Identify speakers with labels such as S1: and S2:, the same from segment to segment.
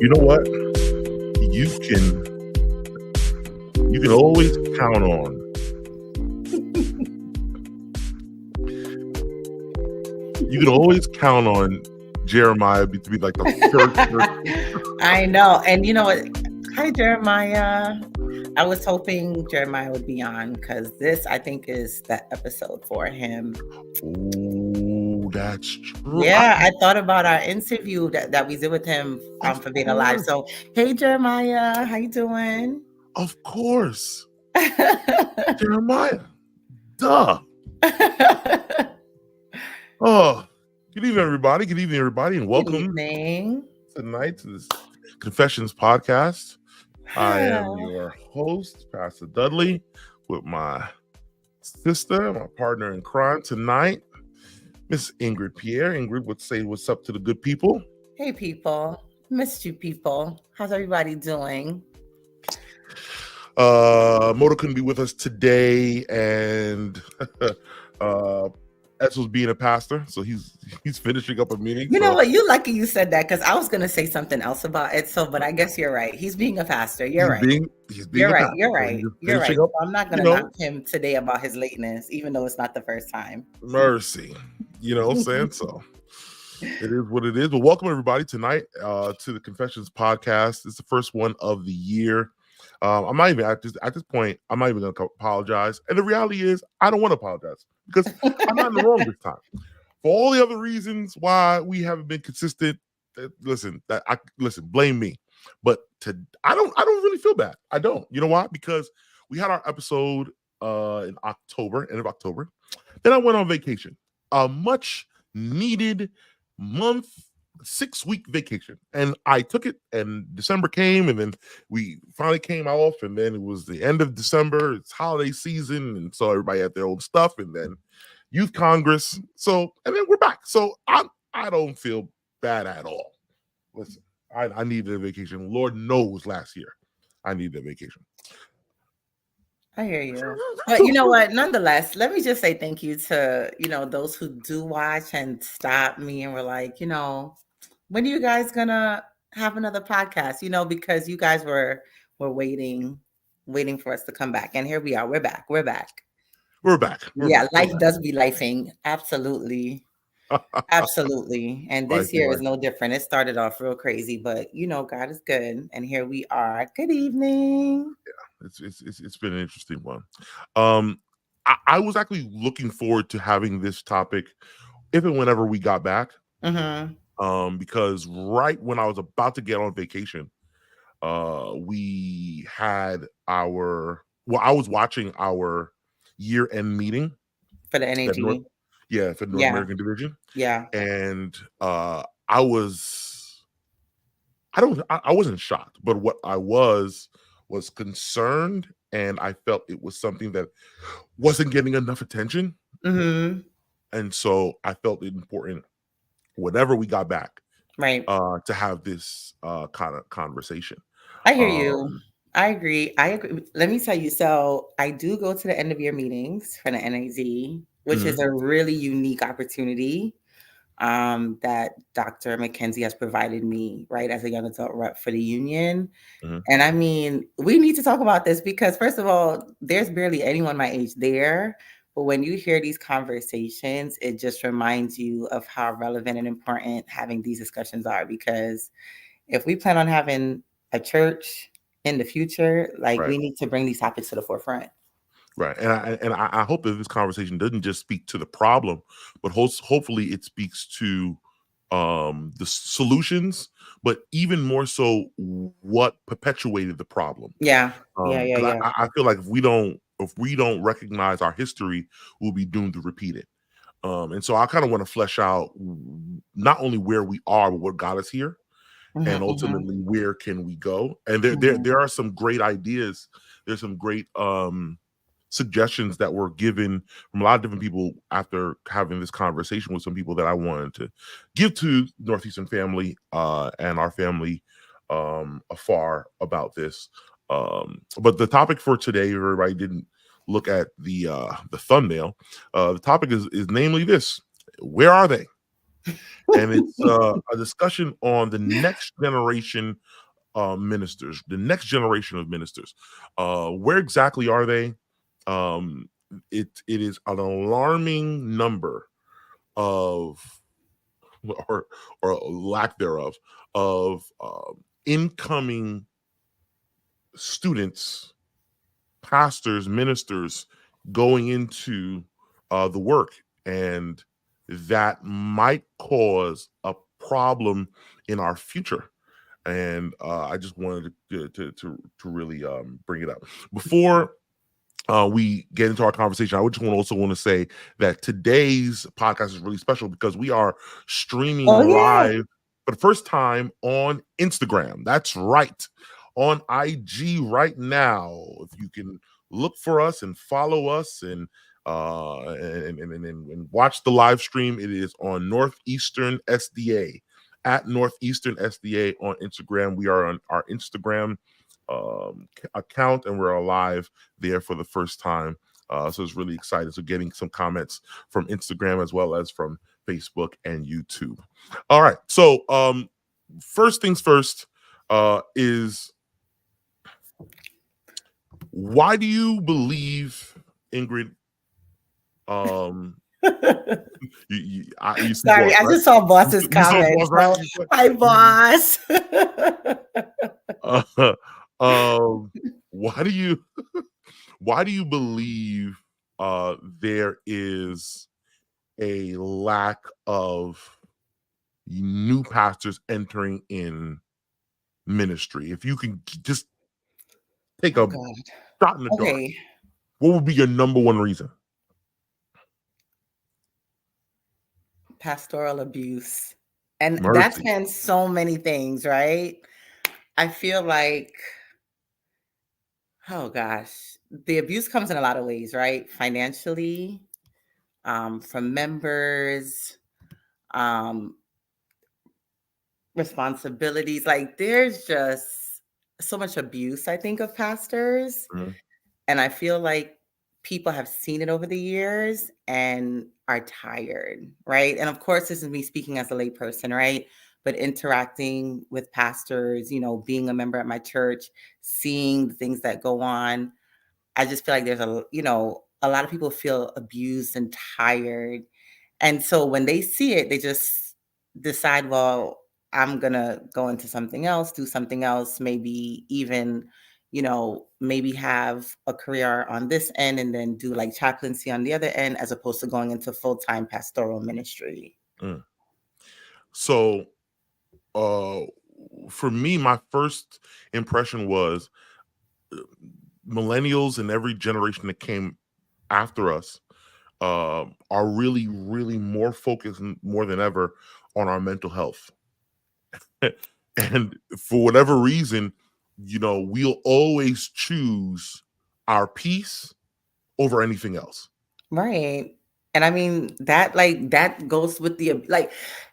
S1: You know what? You can always count on. You can always count on Jeremiah to be like the first person.
S2: I know. And you know what? Hi, Jeremiah. I was hoping Jeremiah would be on because this, I think, is the episode for him.
S1: Oh, that's true.
S2: Yeah, I thought about our interview that we did with him for being alive. So, hey, Jeremiah, how you doing?
S1: Of course. Jeremiah. Duh. Oh, good evening, everybody. Good evening, everybody, and welcome tonight to this Confessions podcast. I am your host, Pastor Duddley, with my sister, my partner in crime tonight, Miss Ingrid Pierre. Ingrid would say what's up to the good people.
S2: Hey, people. Missed you, people. How's everybody doing?
S1: Mota couldn't be with us today, and Edsel's being a pastor, so he's finishing up a meeting.
S2: You know what? You're lucky you said that because I was going to say something else about Edsel, but I guess you're right. He's being a pastor. You're right. You're right. So I'm not going to knock him today about his lateness, even though it's not the first time.
S1: Mercy. You know what I'm saying? So it is what it is. But welcome everybody tonight to the Confessions podcast. It's the first one of the year. I'm not even at this point. I'm not even going to apologize. And the reality is, I don't want to apologize because I'm not in the wrong this time. For all the other reasons why we haven't been consistent, listen, blame me. But I don't really feel bad. I don't. You know why? Because we had our episode in October, end of October. Then I went on vacation, a much needed month. 6-week vacation, and I took it, and December came, and then we finally came off, and then it was the end of December. It's holiday season, and so everybody had their own stuff, and then Youth Congress. So, and then we're back. So I don't feel bad at all. Listen, I needed a vacation. Lord knows last year I needed a vacation.
S2: I hear you. But you know what? Nonetheless, let me just say thank you to, those who do watch and stop me and were like, when are you guys gonna have another podcast? Because you guys were waiting for us to come back. And here we are. We're back. We're back. Life does be lifing. Absolutely. Absolutely. And this year is no different. It started off real crazy, but God is good. And here we are. Good evening.
S1: Yeah, it's been an interesting one. I was actually looking forward to having this topic if and whenever we got back.
S2: Mm-hmm.
S1: Because right when I was about to get on vacation, we had I was watching our year-end meeting
S2: for the NAG.
S1: For the North American Division.
S2: Yeah.
S1: And I wasn't shocked, but what I was concerned, and I felt it was something that wasn't getting enough attention.
S2: Mm-hmm.
S1: And so I felt it important whenever we got back,
S2: right,
S1: to have this kind of conversation.
S2: I hear you. I agree. Let me tell you. So I do go to the end of year meetings for the NAZ, which is a really unique opportunity that Dr. McKenzie has provided me, right, as a young adult rep for the union. Mm-hmm. And I mean, we need to talk about this because, first of all, there's barely anyone my age there. But when you hear these conversations, it just reminds you of how relevant and important having these discussions are. Because if we plan on having a church in the future, we need to bring these topics to the forefront.
S1: Right. And I hope that this conversation doesn't just speak to the problem, but hopefully it speaks to the solutions, but even more so what perpetuated the problem.
S2: Yeah.
S1: I feel like if we don't recognize our history, we'll be doomed to repeat it. And so I kind of want to flesh out not only where we are, but what got us here, and ultimately where can we go. And there are some great ideas. There's some great suggestions that were given from a lot of different people after having this conversation with some people that I wanted to give to Northeastern family and our family afar about this. But the topic for today, if everybody didn't look at the thumbnail, the topic is namely this: where are they? and it's a discussion on the next generation ministers, the next generation of ministers. Where exactly are they? It is an alarming number of, or lack thereof, of incoming students, pastors, ministers going into the work, and that might cause a problem in our future. And I just wanted to really bring it up before we get into our conversation. I just also want to say that today's podcast is really special because we are streaming live for the first time on Instagram. That's right, on IG right now. If you can look for us and follow us and watch the live stream, it is on Northeastern SDA, at Northeastern SDA on Instagram. We are on our Instagram account, and we're alive there for the first time. So it's really exciting. So getting some comments from Instagram as well as from Facebook and YouTube. All right. So first things first is, why do you believe, Ingrid? You
S2: Sorry, I just saw Boss's comment.
S1: Boss,
S2: so, hi, Boss.
S1: Why do you believe there is a lack of new pastors entering in ministry? If you can just take a shot in the dark, what would be your number one reason?
S2: Pastoral abuse. And that spans so many things, right? I feel like, oh gosh, the abuse comes in a lot of ways, right? Financially, from members, responsibilities. Like there's just so much abuse, I think, of pastors. Mm-hmm. And I feel like people have seen it over the years and are tired, right? And of course, this is me speaking as a layperson, right? But interacting with pastors, being a member at my church, seeing the things that go on, I just feel like there's a lot of people feel abused and tired. And so when they see it, they just decide, well, I'm going to go into something else, do something else, maybe even, maybe have a career on this end and then do like chaplaincy on the other end, as opposed to going into full-time pastoral ministry.
S1: Mm. So for me, my first impression was millennials and every generation that came after us are really, really more focused more than ever on our mental health. And for whatever reason, we'll always choose our peace over anything else.
S2: Right. And I mean, that goes with the,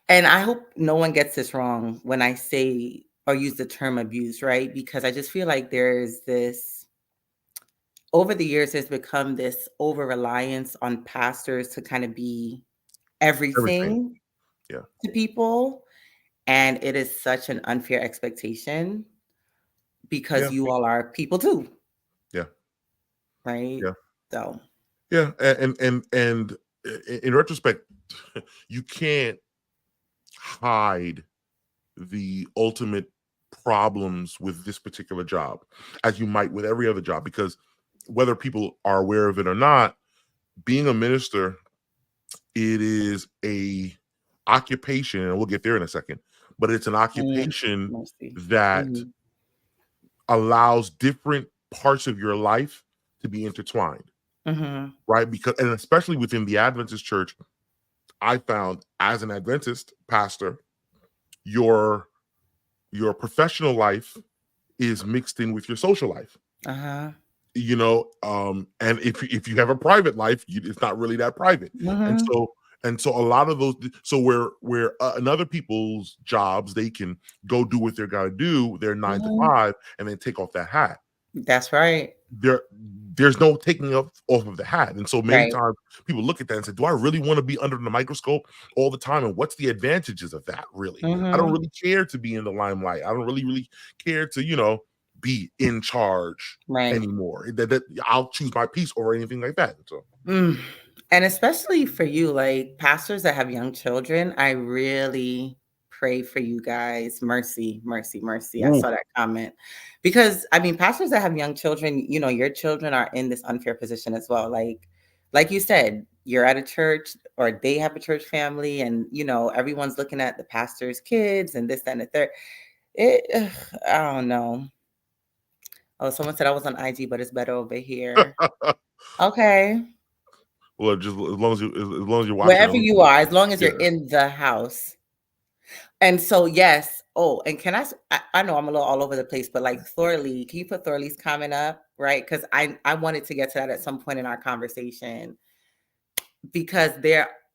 S2: and I hope no one gets this wrong when I say or use the term abuse, right? Because I just feel like there's this, over the years, there's become this over-reliance on pastors to kind of be everything. To people. And it is such an unfair expectation because you all are people too.
S1: Yeah.
S2: Right.
S1: Yeah.
S2: So.
S1: Yeah. And in retrospect, you can't hide the ultimate problems with this particular job as you might with every other job, because whether people are aware of it or not, being a minister, it is a occupation, and we'll get there in a second, but it's an occupation that allows different parts of your life to be intertwined. Mm-hmm. Right? Because, and especially within the Adventist church, I found as an Adventist pastor, your professional life is mixed in with your social life. Uh-huh. And if you have a private life, it's not really that private. Mm-hmm. And so a lot of those, so where in other people's jobs, they can go do what they're got to do, their 9 to 5, and then take off that hat.
S2: That's right.
S1: there's no taking off of the hat. And so many
S2: Right.
S1: times people look at that and say, do I really want to be under the microscope all the time? And what's the advantages of that, really? I don't
S2: Mm-hmm.
S1: really care to be in the limelight. I don't really care to, be in charge
S2: Right.
S1: anymore. That I'll choose my peace over anything like that. So
S2: Mm. And especially for you, like pastors that have young children, I really pray for you guys. Mercy, mercy, mercy. I
S1: ooh,
S2: saw that comment. Because I mean, pastors that have young children, your children are in this unfair position as well. Like you said, you're at a church or they have a church family, and everyone's looking at the pastor's kids and this, that, and the third. I don't know. Oh, someone said I was on IG, but it's better over here. Okay.
S1: well, just as long as you're watching
S2: Wherever
S1: it,
S2: you are, as long as
S1: yeah.
S2: you're in the house. And so, yes. Oh, and I know I'm a little all over the place, but like Thorley, can you put Thorley's comment up? Right. Because I wanted to get to that at some point in our conversation, because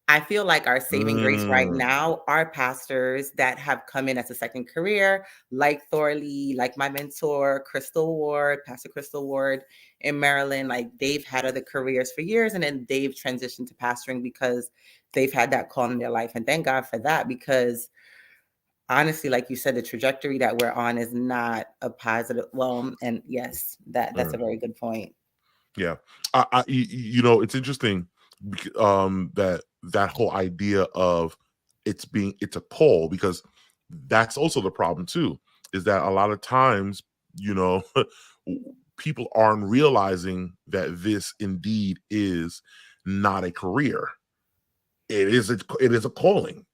S2: I feel like our saving grace right
S1: Mm,
S2: now are pastors that have come in as a second career, like Thorley, like my mentor, Pastor Crystal Ward in Maryland. Like they've had other careers for years, and then they've transitioned to pastoring because they've had that call in their life. And thank God for that, because honestly, like you said, the trajectory that we're on is not a positive. Well, and yes, that's a very good point.
S1: yeah, it's interesting, that whole idea of it's a call, because that's also the problem too, is that a lot of times, people aren't realizing that this indeed is not a career. It is a calling.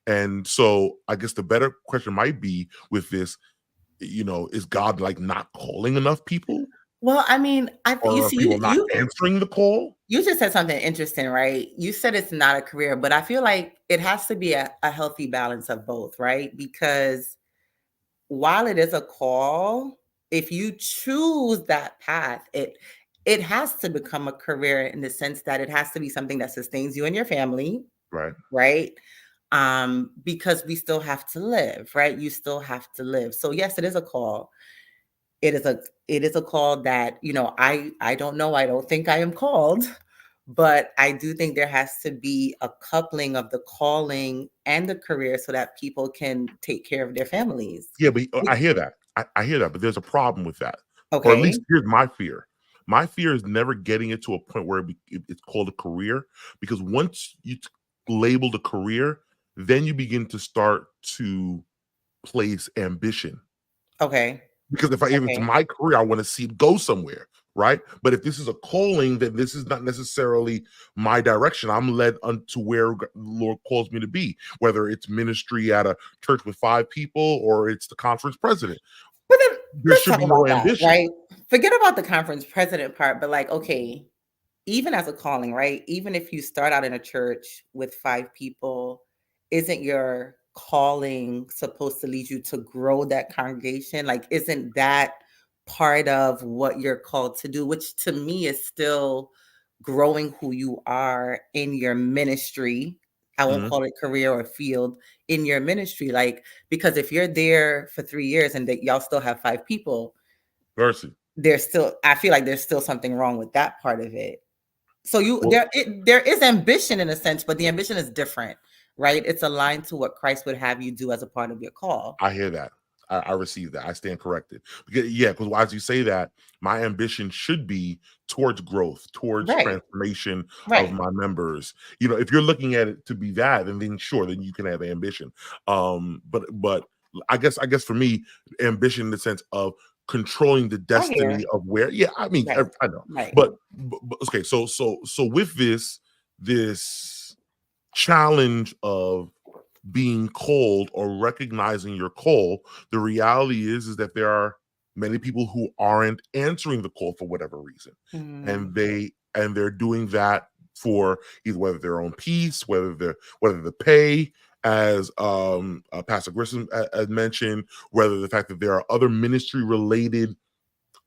S1: And so I guess the better question might be with this, is God like not calling enough people,
S2: Well, I mean, you
S1: or are
S2: see,
S1: people not answering the call?
S2: you just said something interesting, right? You said it's not a career, but I feel like it has to be a healthy balance of both, right? Because while it is a call, if you choose that path, it has to become a career in the sense that it has to be something that sustains you and your family,
S1: Right.
S2: right? Because we still have to live, right? You still have to live. So yes, it is a call. It is a call that, I don't know, I don't think I am called, but I do think there has to be a coupling of the calling and the career so that people can take care of their families.
S1: Yeah, but I hear that. I hear that, but there's a problem with that. Or at
S2: Okay.
S1: least here's my fear. My fear is never getting it to a point where it's called a career, because once you label the career, then you begin to start to place ambition.
S2: Okay.
S1: Because if it's
S2: Okay.
S1: my career, I want to see it go somewhere, right? But if this is a calling, then this is not necessarily my direction. I'm led unto where the Lord calls me to be, whether it's ministry at a church with 5 people or it's the conference president.
S2: But then
S1: There
S2: let's
S1: should
S2: talk
S1: be no
S2: about that,
S1: ambition.
S2: right? Forget about the conference president part, but like, okay, even as a calling, right? Even if you start out in a church with 5 people, isn't your calling supposed to lead you to grow that congregation? Like, isn't that part of what you're called to do? Which to me is still growing who you are in your ministry. I won't
S1: Mhm.
S2: call it career or field, in your ministry. Like, because if you're there for 3 years and that y'all still have 5 people,
S1: Mercy.
S2: I feel like there's still something wrong with that part of it. So
S1: Well,
S2: there is ambition in a sense, but the ambition is different, right? It's aligned to what Christ would have you do as a part of your call.
S1: I hear that. I receive that. I stand corrected. Because as you say that, my ambition should be towards growth, towards
S2: Right.
S1: transformation of
S2: Right.
S1: my members. If you're looking at it to be that, then sure, then you can have ambition. But I guess for me, ambition in the sense of controlling the
S2: I hear.
S1: destiny of where. Yeah, I mean,
S2: Right.
S1: I know,
S2: Right.
S1: but okay. So with this challenge of being called or recognizing your call, the reality is that there are many people who aren't answering the call for whatever reason,
S2: Mm,
S1: and they're doing that for either whether their own peace, whether the pay, as Pastor Grissom had mentioned, whether the fact that there are other ministry related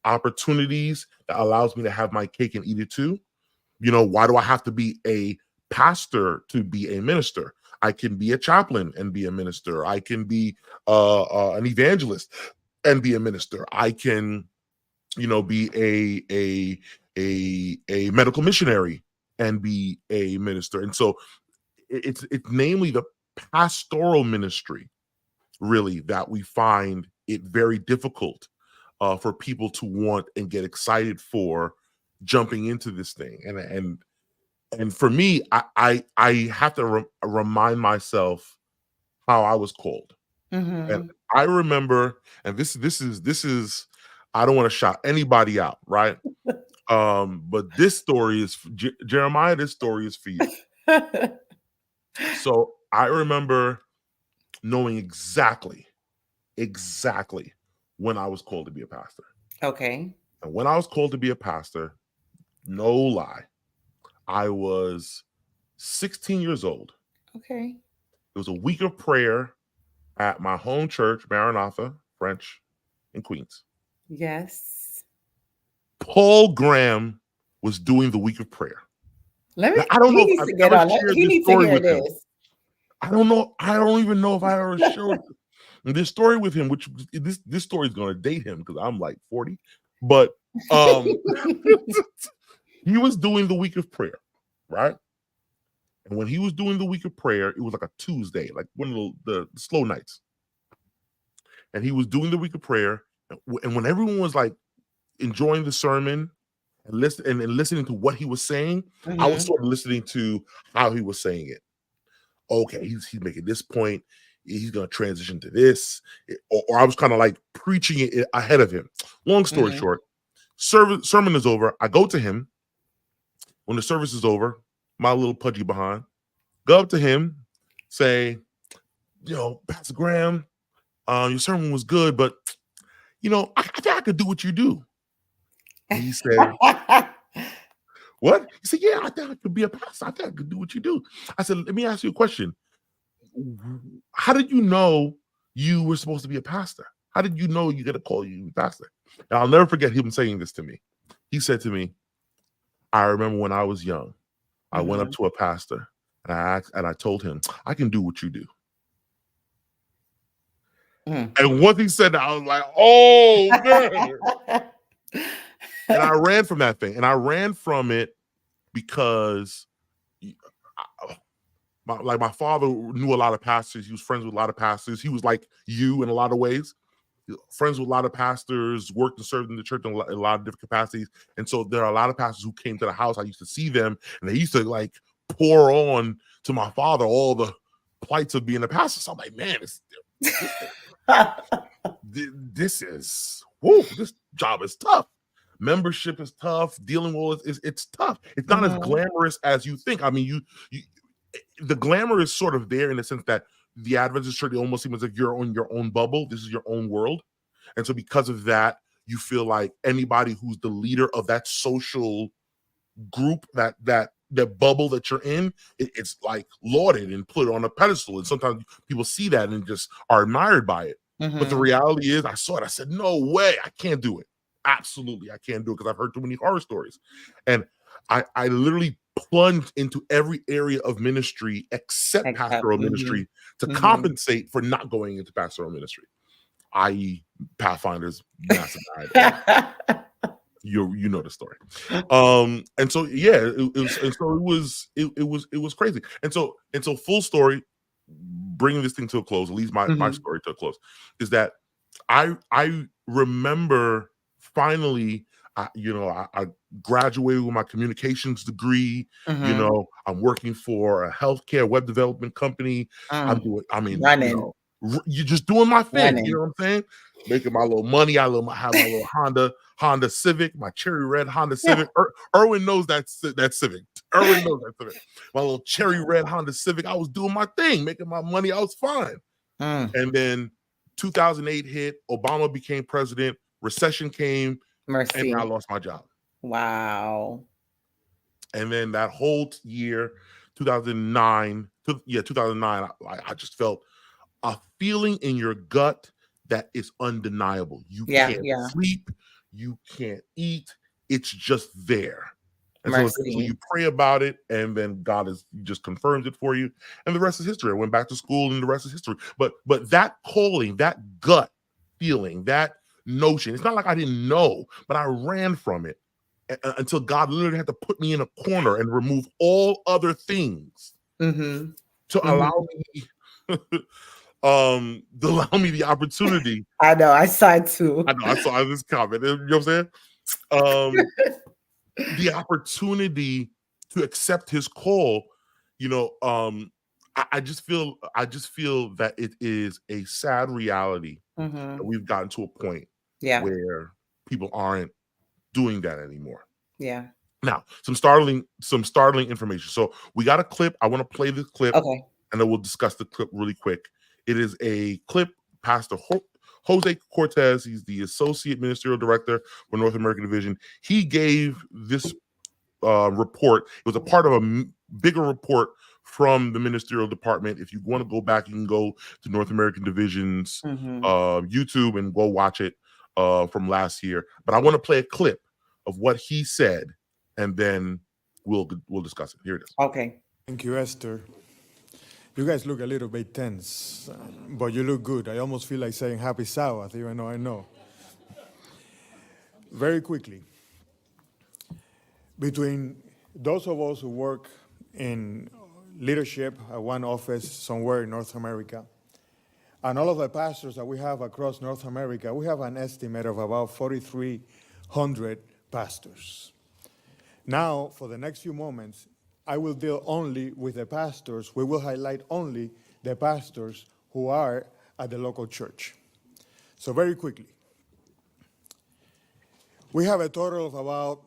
S1: opportunities that allows me to have my cake and eat it too. Why do I have to be a pastor to be a minister? I can be a chaplain and be a minister. I can be an evangelist and be a minister. I can be a medical missionary and be a minister. And so it's namely the pastoral ministry, really, that we find it very difficult for people to want and get excited for jumping into this thing. And for me, I have to remind myself how I was called. And I remember, and this is I don't want to shout anybody out, right? But this story is Jeremiah. This story is for you. So I remember knowing exactly when I was called to be a pastor.
S2: Okay.
S1: And when I was called to be a pastor, no lie, I was 16 years old.
S2: Okay.
S1: It was a week of prayer at my home church, Maranatha, French, in Queens.
S2: Yes.
S1: Paul Graham was doing the week of prayer.
S2: I don't know
S1: if I've ever shared this story with him. I don't know. I don't even know if I ever shared this story with him, which this story is going to date him because I'm like 40. But he was doing the week of prayer, right? And when he was doing the week of prayer, it was like a Tuesday, like one of the slow nights. And he was doing the week of prayer. And when everyone was like enjoying the sermon and listening to what he was saying, I was sort of listening to how he was saying it. Okay, he's making this point. He's going to transition to this. Or I was kind of like preaching it ahead of him. Long story short, sermon is over. I go to him. When the service is over, my little pudgy behind, go up to him, say, Pastor Graham, your sermon was good, but, I think I could do what you do. And he said, what? He said, yeah, I think I could be a pastor. I think I could do what you do. I said, let me ask you a question. How did you know you were supposed to be a pastor? How did you know you got to call you a pastor? And I'll never forget him saying this to me. He said to me, I remember when I was young, I went up to a pastor and I told him, I can do what you do. And once he said that, I was like, oh, man. And I ran from that thing. And I ran from it because my father knew a lot of pastors. He was friends with a lot of pastors. He was like you in a lot of ways. Friends with a lot of pastors, worked and served in the church in a lot of different capacities. And so there are a lot of pastors who came to the house. I used to see them, and they used to like pour on to my father all the plights of being a pastor. So I'm like, man, this job is tough. Membership is tough. Dealing with it's tough. It's not as glamorous as you think. I mean, the glamour is sort of there in the sense that the Adventist church, it almost seems like you're on your own bubble. This is your own world. And so because of that, you feel like anybody who's the leader of that social group, that bubble that you're in, it's like lauded and put on a pedestal. And sometimes people see that and just are admired by it. But the reality is, I saw it. I said, no way, I can't do it. Absolutely, I can't do it because I've heard too many horror stories. And I literally plunged into every area of ministry except pastoral ministry to compensate for not going into pastoral ministry, i.e. Pathfinder's massive diet. You know the story. And so yeah, it was crazy. And so full story, bringing this thing to a close, at least my story to a close, is that I remember finally, I graduated with my communications degree. I'm working for a healthcare web development company. You're just doing my thing. You know what I'm saying? Making my little money. I have my little Honda Civic, my cherry red Honda Civic. Erwin knows that Civic. Erwin knows that Civic. My little cherry red Honda Civic. I was doing my thing, making my money. I was fine. And then 2008 hit. Obama became president. Recession came.
S2: Mercy.
S1: And I lost my job.
S2: Wow.
S1: And then that whole year, 2009, I just felt a feeling in your gut that is undeniable. You can't sleep, you can't eat. It's just there. And so you pray about it, and then God just confirms it for you. And the rest is history. I went back to school, and the rest is history. But that calling, that gut feeling, that notion. It's not like I didn't know, but I ran from it until God literally had to put me in a corner and remove all other things to allow me to allow me the opportunity.
S2: I know, I saw it too.
S1: I know, I saw this comment. You know what I'm saying? The opportunity to accept his call, you know, I just feel that it is a sad reality that we've gotten to a point where people aren't doing that anymore.
S2: Yeah.
S1: Now, some startling information. So we got a clip. I want to play the clip,
S2: okay,
S1: and then we'll discuss the clip really quick. It is a clip. Pastor Jose Cortez, he's the Associate Ministerial Director for North American Division. He gave this report. It was a part of a bigger report from the ministerial department. If you want to go back, you can go to North American Division's YouTube and go watch it from last year. But I want to play a clip of what he said, and then we'll discuss it. Here it is.
S2: Okay.
S3: Thank you, Esther. You guys look a little bit tense, but you look good. I almost feel like saying happy Sabbath, even though I know. Very quickly, between those of us who work in leadership at one office somewhere in North America, and all of the pastors that we have across North America, we have an estimate of about 4,300 pastors. Now, for the next few moments, I will deal only with the pastors. We will highlight only the pastors who are at the local church. So very quickly, we have a total of about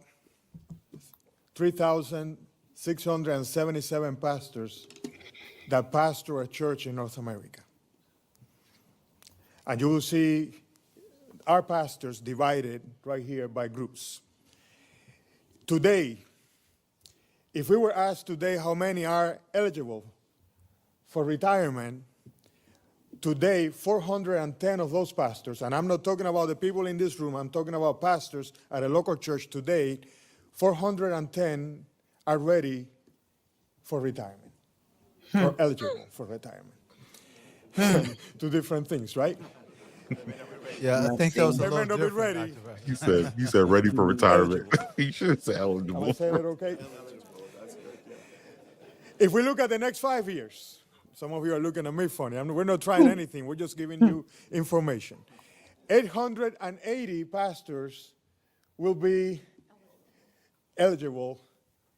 S3: 3,677 pastors that pastor a church in North America. And you will see our pastors divided right here by groups. Today, if we were asked today how many are eligible for retirement, today 410 of those pastors, and I'm not talking about the people in this room, I'm talking about pastors at a local church today, 410 are ready for retirement, or eligible for retirement. Two different things, right?
S4: Yeah, I think that was a
S3: They may
S4: little
S3: not be
S4: different.
S3: ready.
S1: You said ready for retirement. He should have said
S3: Am I
S1: eligible.
S3: saying it okay? If we look at the next 5 years, some of you are looking at me funny. We're not trying anything. We're just giving you information. 880 pastors will be eligible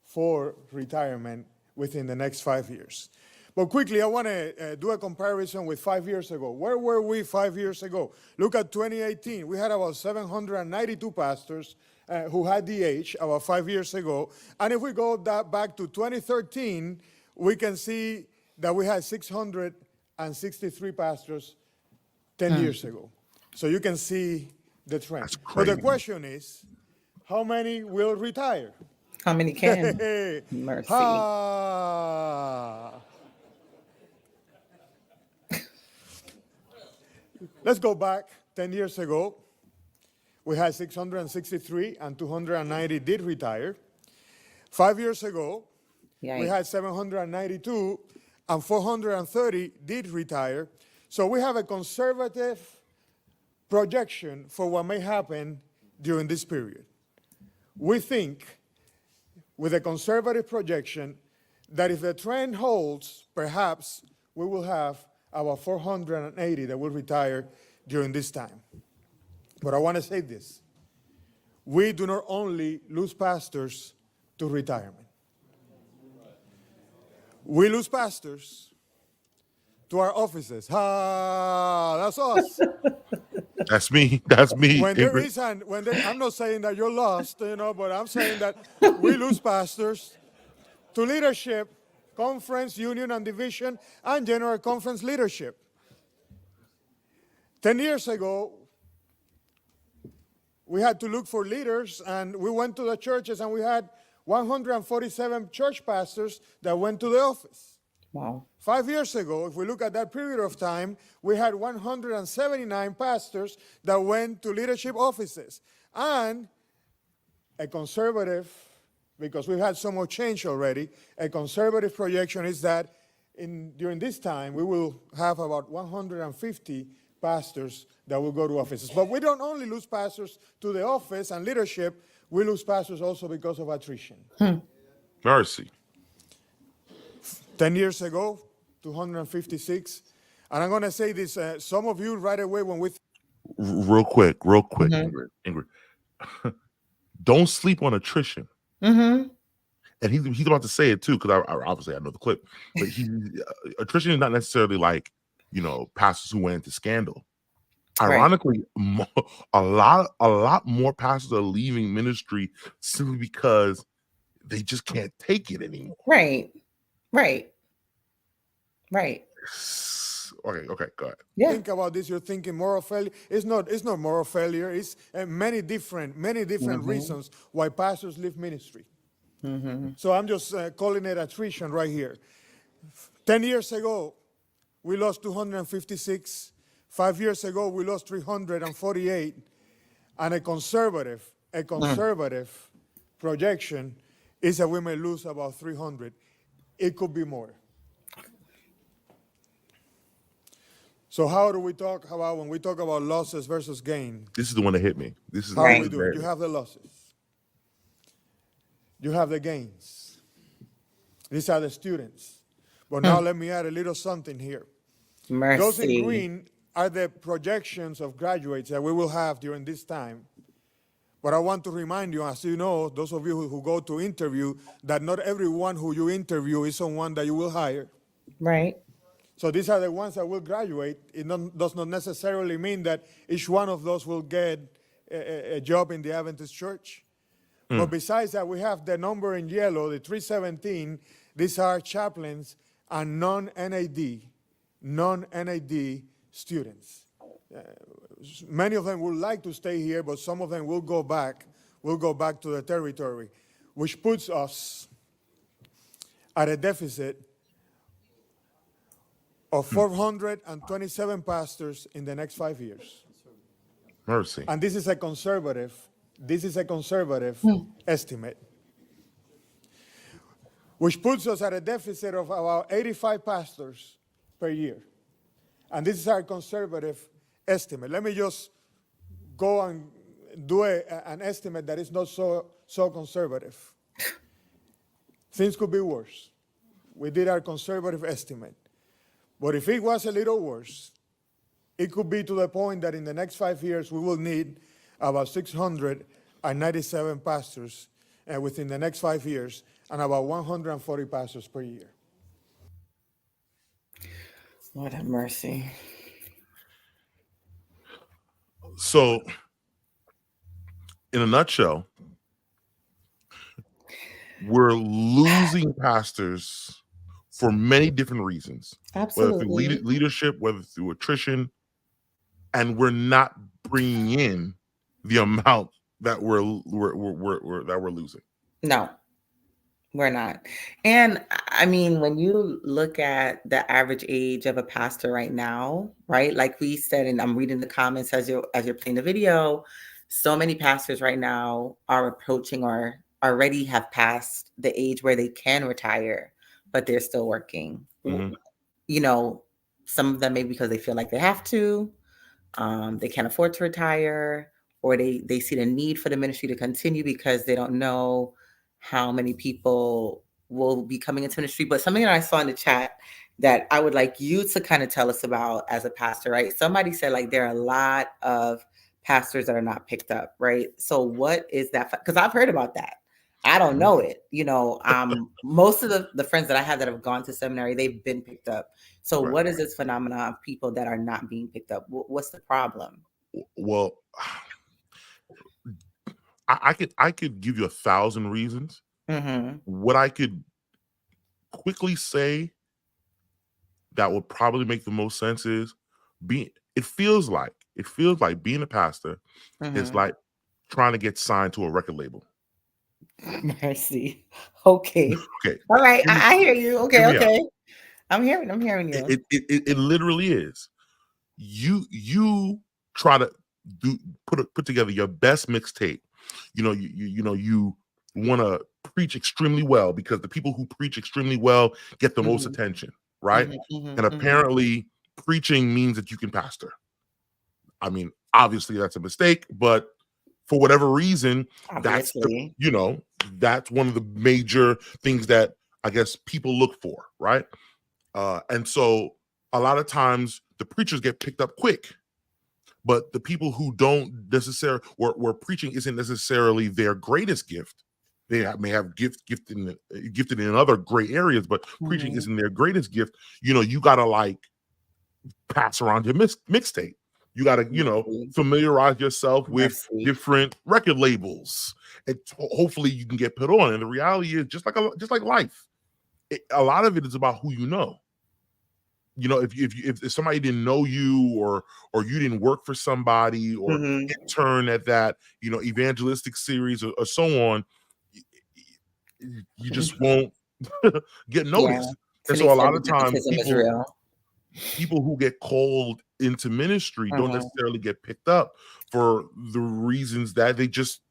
S3: for retirement within the next 5 years. But quickly, I want to do a comparison with 5 years ago. Where were we 5 years ago? Look at 2018. We had about 792 pastors who had the age about 5 years ago. And if we go back to 2013, we can see that we had 663 pastors 10 years ago. So you can see the trend. But the question is, how many will retire?
S2: How many can? Mercy.
S3: Let's go back 10 years ago. We had 663 and 290 did retire. 5 years ago, we had 792 and 430 did retire. So we have a conservative projection for what may happen during this period. We think, with a conservative projection, that if the trend holds, perhaps we will have about 480 that will retire during this time. But I want to say this. We do not only lose pastors to retirement. We lose pastors to our offices. That's us.
S1: That's me. That's me.
S3: When there is I'm not saying that you're lost, but I'm saying that we lose pastors to leadership, conference, union, and division, and general conference leadership. 10 years ago, we had to look for leaders, and we went to the churches, and we had 147 church pastors that went to the office.
S2: Wow.
S3: 5 years ago, if we look at that period of time, we had 179 pastors that went to leadership offices. And a conservative, because we've had so much change already, a conservative projection is that during this time, we will have about 150 pastors that will go to offices. But we don't only lose pastors to the office and leadership, we lose pastors also because of attrition.
S1: Mercy.
S3: 10 years ago, 256. And I'm going to say this, some of you right away when we...
S1: Real quick, Ingrid. Don't sleep on attrition.
S2: Mm-hmm.
S1: And he's about to say it too, because I obviously I know the clip. But attrition is not necessarily like, pastors who went into scandal. Ironically, a lot more pastors are leaving ministry simply because they just can't take it anymore.
S2: Right.
S1: Okay, go ahead.
S2: Yeah.
S3: Think about this. You're thinking moral failure. It's not moral failure. It's many different reasons why pastors leave ministry. So I'm just calling it attrition right here. 10 years ago, we lost 256. 5 years ago, we lost 348. And a conservative projection is that we may lose about 300. It could be more. So how do we talk about when we talk about losses versus gain?
S1: This is the one that hit me. This is
S3: How do we do it? You have the losses. You have the gains. These are the students. But now let me add a little something here.
S2: Mercy.
S3: Those in green are the projections of graduates that we will have during this time. But I want to remind you, as you know, those of you who go to interview, that not everyone who you interview is someone that you will hire.
S2: Right.
S3: So these are the ones that will graduate. It does not necessarily mean that each one of those will get a job in the Adventist church. But besides that, we have the number in yellow, the 317. These are chaplains and non-NAD students. Many of them would like to stay here, but some of them will go back to the territory, which puts us at a deficit of 427 pastors in the next 5 years.
S1: Mercy.
S3: And this is a conservative estimate, which puts us at a deficit of about 85 pastors per year. And this is our conservative estimate. Let me just go and do an estimate that is not so conservative. Things could be worse. We did our conservative estimate. But if it was a little worse, it could be to the point that in the next 5 years, we will need about 697 pastors within the next 5 years and about 140 pastors per year.
S2: Lord have mercy.
S1: So, in a nutshell, we're losing pastors for many different reasons.
S2: Absolutely.
S1: Whether through leadership, whether through attrition, and we're not bringing in the amount that we're losing.
S2: No, we're not. And I mean, when you look at the average age of a pastor right now, right? Like we said, and I'm reading the comments as you're playing the video, so many pastors right now are approaching or already have passed the age where they can retire, but they're still working. Some of them maybe because they feel like they have to, they can't afford to retire, or they see the need for the ministry to continue because they don't know how many people will be coming into ministry. But something that I saw in the chat that I would like you to kind of tell us about as a pastor, right? Somebody said like there are a lot of pastors that are not picked up, right? So what is that? Because I've heard about that. I don't know it. Most of the friends that I have that have gone to seminary, they've been picked up. So
S1: Right.
S2: What is this phenomenon of people that are not being picked up? What's the problem?
S1: Well, I could give you 1,000 reasons.
S2: Mm-hmm.
S1: What I could quickly say that would probably make the most sense is it feels like being a pastor is like trying to get signed to a record label.
S2: Mercy. Okay.
S1: Okay.
S2: All right. I hear you. Okay.
S1: Hear me
S2: Okay. I'm hearing you.
S1: It literally is. You try to put together your best mixtape. You want to preach extremely well because the people who preach extremely well get the most attention, right? And apparently preaching means that you can pastor. I mean, obviously that's a mistake, but for whatever reason, that's
S2: Obviously.
S1: that's one of the major things that I guess people look for, right? And so a lot of times the preachers get picked up quick, but the people who don't necessarily, where preaching isn't necessarily their greatest gift, may have gifted in other great areas, but preaching isn't their greatest gift. You gotta like pass around your mixtape. You gotta, familiarize yourself with different record labels, and hopefully you can get put on. And the reality is, just like life, a lot of it is about who you know. If somebody didn't know you, or you didn't work for somebody, or intern at that evangelistic series, or so on, you just won't get noticed. And so a lot of times people who get called into ministry don't necessarily get picked up for the reasons that they just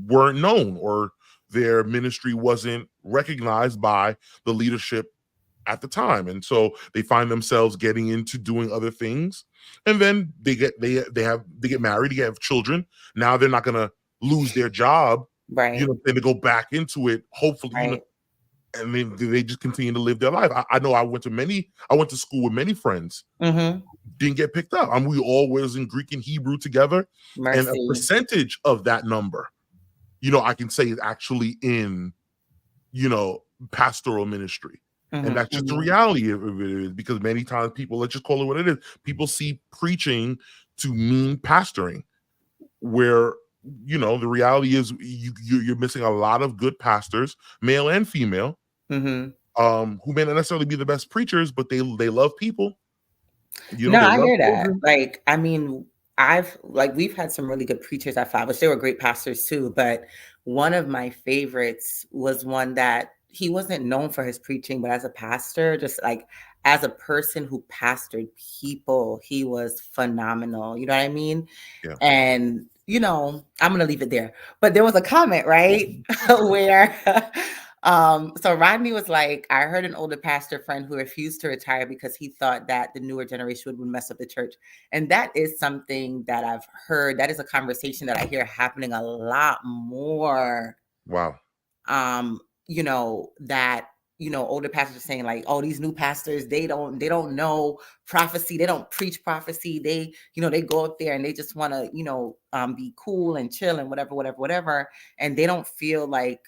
S1: weren't known, or their ministry wasn't recognized by the leadership at the time. And so they find themselves getting into doing other things, and then they get married, they have children. Now they're not going to lose their job,
S2: right?
S1: Then to go back into it, hopefully,
S2: right.
S1: And then they just continue to live their life. I know I went to school with many friends, didn't get picked up. We all was in Greek and Hebrew together.
S2: Mercy.
S1: And a percentage of that number, I can say is actually in, pastoral ministry. And that's just the reality of it is, because many times people, let's just call it what it is, people see preaching to mean pastoring, where the reality is you're missing a lot of good pastors, male and female, who may not necessarily be the best preachers, but they love people.
S2: I hear that. Like, I mean, we've had some really good preachers at Flatbush. They were great pastors too, but one of my favorites was one that he wasn't known for his preaching, but as a pastor, just like as a person who pastored people, he was phenomenal. You know what I mean?
S1: Yeah.
S2: And I'm going to leave it there. But there was a comment, right? where, so Rodney was like, I heard an older pastor friend who refused to retire because he thought that the newer generation would mess up the church. And that is something that I've heard. That is a conversation that I hear happening a lot more.
S1: Wow.
S2: That older pastors are saying like, oh, these new pastors, they don't know prophecy. They don't preach prophecy. They, they go up there and they just want to, be cool and chill and whatever. And they don't feel like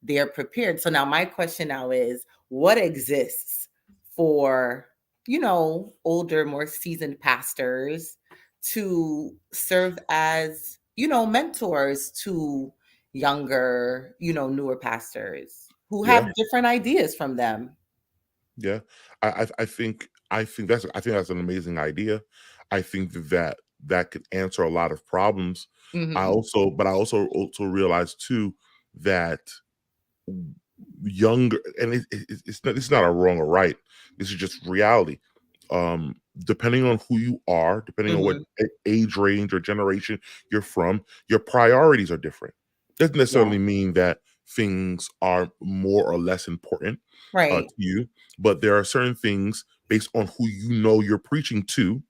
S2: they're prepared. So now my question now is, what exists for, older, more seasoned pastors to serve as, mentors to younger, newer pastors who have different ideas from them?
S1: Yeah, I think that's an amazing idea. I think that could answer a lot of problems. I also realize too that younger, and it's not a wrong or right. This is just reality. Depending on who you are, depending on what age range or generation you're from, your priorities are different. Doesn't necessarily mean that things are more or less important to you, but there are certain things based on who you're preaching to,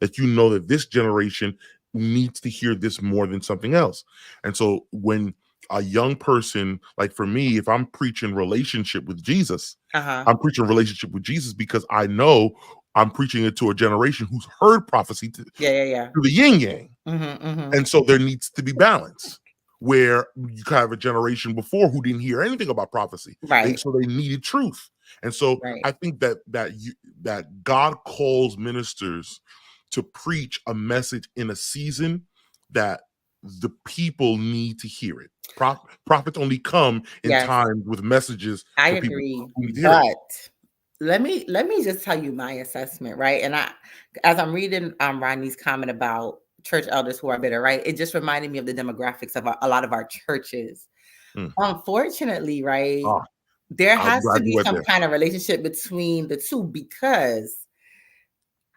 S1: that that this generation needs to hear this more than something else. And so when a young person, like for me, if I'm preaching relationship with Jesus, I'm preaching relationship with Jesus because I know I'm preaching it to a generation who's heard prophecy through the yin yang. And so there needs to be balance, where you kind of have a generation before who didn't hear anything about prophecy, so they needed truth. And so I think that God calls ministers to preach a message in a season that the people need to hear it. Prophets only come in time with messages.
S2: I agree, but let me just tell you my assessment, right? And as I'm reading Rodney's comment about church elders who are bitter, right? It just reminded me of the demographics of a lot of our churches. Unfortunately, right, there has to be some kind of relationship between the two, because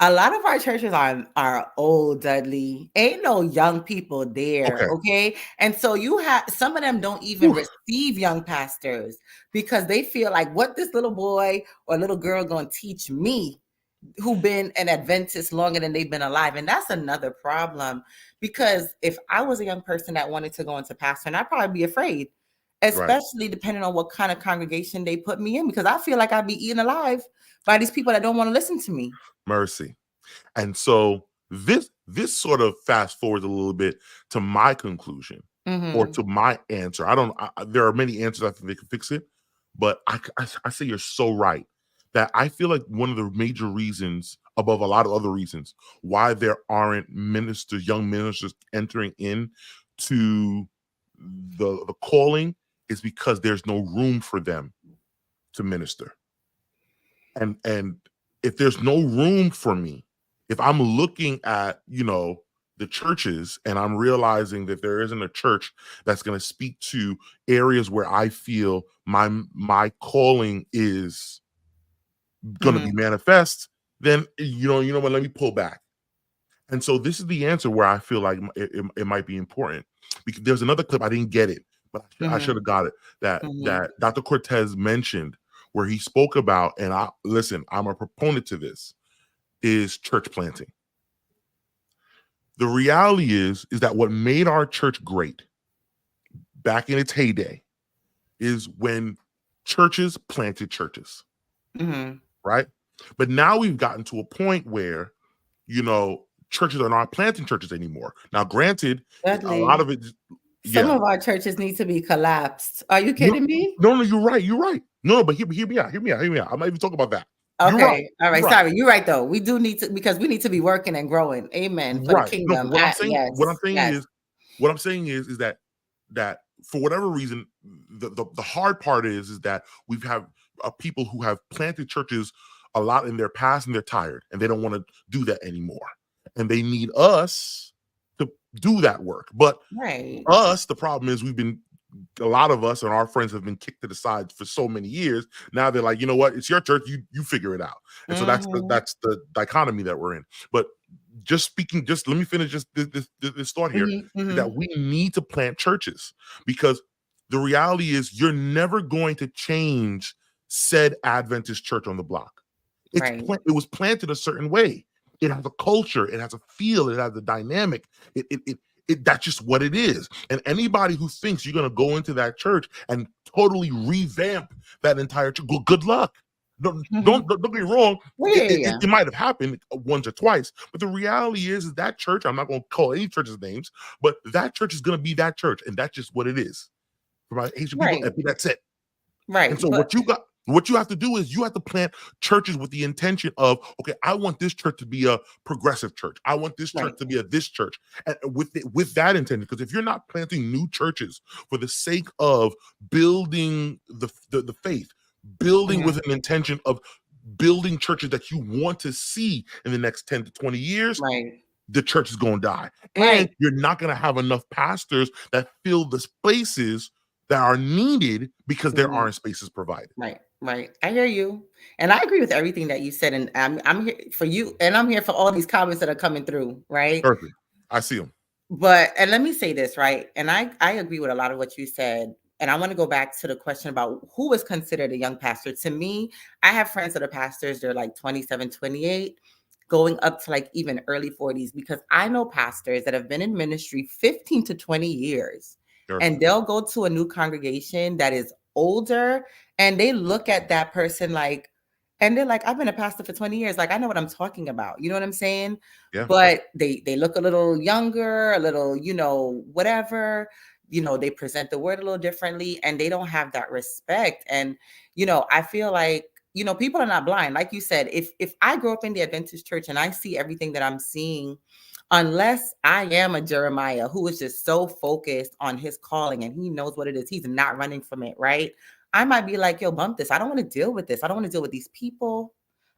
S2: a lot of our churches are old, Duddley. Ain't no young people there, okay? And so you have some of them don't even receive young pastors because they feel like, what this little boy or little girl gonna teach me who've been an Adventist longer than they've been alive. And that's another problem, because if I was a young person that wanted to go into pastoring, I'd probably be afraid, especially depending on what kind of congregation they put me in, because I feel like I'd be eaten alive by these people that don't want to listen to me.
S1: Mercy. And so this sort of fast forwards a little bit to my conclusion or to my answer. There are many answers I think they can fix it, but I say you're so right that I feel like one of the major reasons, above a lot of other reasons, why there aren't young ministers entering in to the calling is because there's no room for them to minister. And if there's no room for me, if I'm looking at, the churches and I'm realizing that there isn't a church that's going to speak to areas where I feel my calling is going to be manifest, then, you know what, let me pull back. And so this is the answer where I feel like it might be important, because there's another clip, I didn't get it, but I should have got it, that Dr. Cortez mentioned, where he spoke about, and I'm a proponent to this, is church planting. The reality is that what made our church great back in its heyday is when churches planted churches, right? But now we've gotten to a point where, churches are not planting churches anymore. Now, granted,
S2: Duddley,
S1: a lot of it,
S2: some of our churches need to be collapsed. Are you kidding me?
S1: No, you're right. No, but hear me out. I'm not even talking about that.
S2: Okay.
S1: Right.
S2: All right. Sorry. You're right, though. We do need to, because we need to be working and growing. Amen. For the kingdom.
S1: No, what I'm saying is that for whatever reason, the hard part is that we've have people who have planted churches a lot in their past, and they're tired and they don't want to do that anymore. And they need us to do that work. But the problem is a lot of us and our friends have been kicked to the side for so many years. Now they're like, you know what? It's your church. You figure it out. And so that's the dichotomy that we're in. But just let me finish this thought here, that we need to plant churches, because the reality is you're never going to change said Adventist church on the block. It was planted a certain way. It has a culture. It has a feel. It has a dynamic. That's just what it is. And anybody who thinks you're going to go into that church and totally revamp that entire church, good luck. Don't get me wrong. It might have happened once or twice, but the reality is that church, I'm not going to call any church's names, but that church is going to be that church, and that's just what it is. For my Asian people, that's it.
S2: Right.
S1: And so what you have to do is you have to plant churches with the intention of, okay, I want this church to be a progressive church. I want this church to be this church. And with that intention, because if you're not planting new churches for the sake of building the faith, building with an intention of building churches that you want to see in the next 10 to 20 years, the church is going to die. And you're not going to have enough pastors that fill the spaces that are needed because there aren't spaces provided.
S2: Right. I hear you. And I agree with everything that you said. And I'm here for you. And I'm here for all these comments that are coming through. Right.
S1: Perfect. I see them.
S2: And let me say this, right? And I agree with a lot of what you said. And I want to go back to the question about who is considered a young pastor. To me, I have friends that are pastors. They're like 27, 28, going up to like even early 40s, because I know pastors that have been in ministry 15 to 20 years. And they'll go to a new congregation that is older, and they look at that person and they're like, I've been a pastor for 20 years. Like, I know what I'm talking about. You know what I'm saying? Yeah. But they look a little younger, a little, whatever, they present the word a little differently, and they don't have that respect. And, I feel like, people are not blind. Like you said, if I grow up in the Adventist church and I see everything that I'm seeing, unless I am a Jeremiah who is just so focused on his calling and he knows what it is, he's not running from it, right? I might be like, yo, bump this. I don't want to deal with this. I don't want to deal with these people.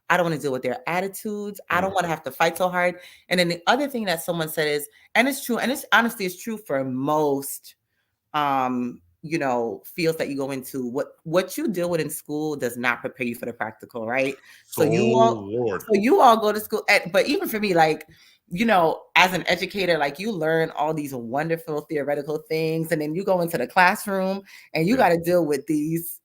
S2: I don't want to deal with their attitudes. I don't want to have to fight so hard. And then the other thing that someone said is, and it's true, and it's honestly, it's true for most, fields that you go into. What you deal with in school does not prepare you for the practical, right? So you all go to school, but even for me, like, as an educator, like, you learn all these wonderful theoretical things, and then you go into the classroom and you got to deal with these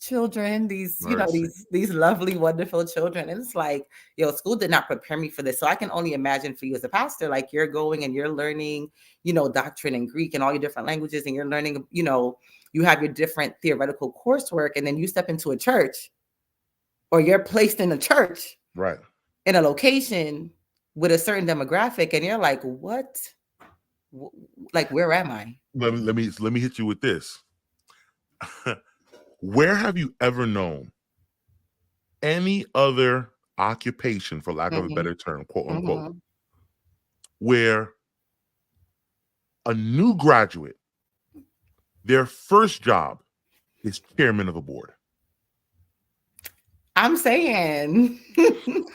S2: children, these, you know,
S1: Mercy.
S2: these lovely, wonderful children. And it's like, yo, school did not prepare me for this. So I can only imagine for you as a pastor, like you're going and you're learning, you know, doctrine and Greek and all your different languages, and you're learning, you know, you have your different theoretical coursework, and then you step into a church, or you're placed in a church,
S1: Right.
S2: in a location with a certain demographic, and you're like, what? Like, where am I?
S1: Let me hit you with this. Where have you ever known any other occupation, for lack of a better term, quote unquote, where a new graduate, their first job is chairman of a board?
S2: I'm saying,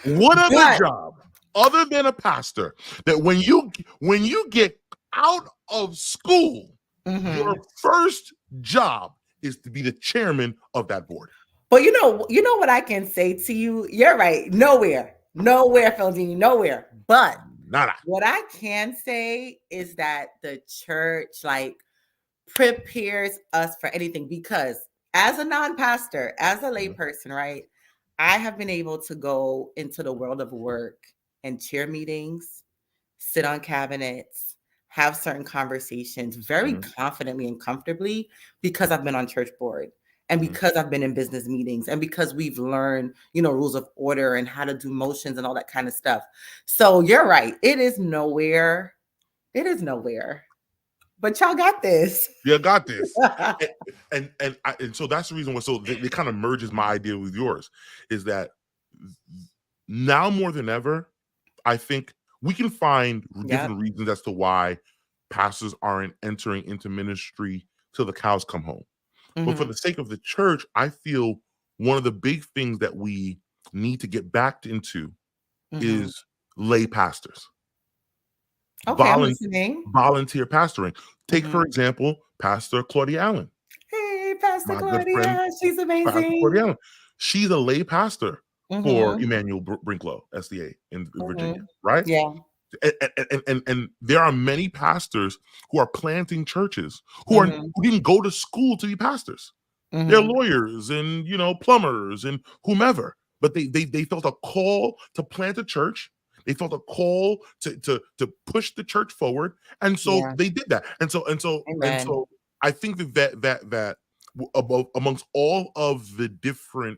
S1: What other job other than a pastor that when you get out of school, your first job is to be the chairman of that board?
S2: But you know what I can say to you? You're right. Nowhere, Feldini, nowhere. But
S1: Nada.
S2: What I can say is that the church like prepares us for anything, because as a non-pastor, as a layperson, right, I have been able to go into the world of work and chair meetings, sit on cabinets, have certain conversations very confidently and comfortably, because I've been on church board, and because I've been in business meetings, and because we've learned, you know, rules of order and how to do motions and all that kind of stuff. So you're right. It is nowhere. But y'all got this.
S1: You got this. and so that's the reason why. So it kind of merges my idea with yours, is that now more than ever, I think we can find different reasons as to why pastors aren't entering into ministry till the cows come home. But for the sake of the church, I feel one of the big things that we need to get back into is lay pastors.
S2: Okay, I'm listening.
S1: Volunteer pastoring. Take, for example, Pastor Claudia Allen.
S2: Hey, Pastor Claudia. She's amazing.
S1: Pastor Claudia Allen. She's a lay pastor for Emmanuel Brinklow, SDA in Virginia, right?
S2: Yeah.
S1: And there are many pastors who are planting churches who didn't go to school to be pastors. They're lawyers and, you know, plumbers and whomever, but they felt a call to plant a church. They felt a call to push the church forward, and so they did that. And so I think that amongst all of the different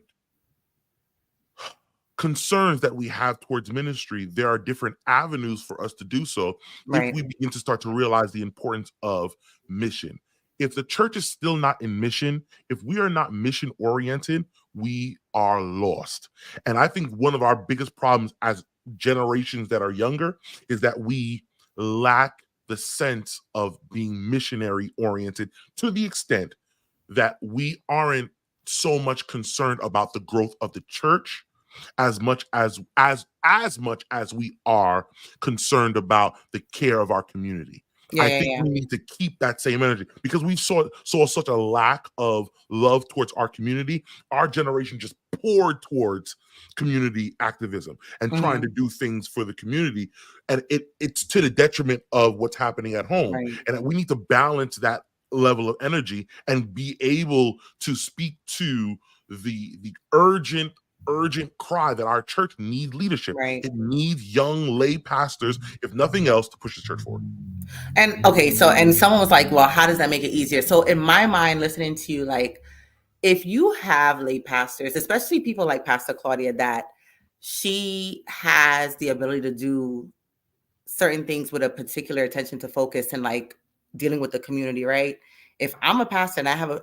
S1: concerns that we have towards ministry, there are different avenues for us to do so if we begin to start to realize the importance of mission. If the church is still not in mission, if we are not mission oriented, we are lost. And I think one of our biggest problems as generations that are younger is that we lack the sense of being missionary oriented, to the extent that we aren't so much concerned about the growth of the church as much as we are concerned about the care of our community. I think we need to keep that same energy, because we saw such a lack of love towards our community. Our generation just poured towards community activism and trying to do things for the community, and it's to the detriment of what's happening at home. And we need to balance that level of energy and be able to speak to the urgent cry that our church needs leadership. It needs young lay pastors, if nothing else, to push the church forward.
S2: And okay, so and someone was like, well, how does that make it easier? So in my mind, listening to you, like, if you have lay pastors, especially people like Pastor Claudia, that she has the ability to do certain things with a particular attention to focus and like dealing with the community, right? If I'm a pastor and I have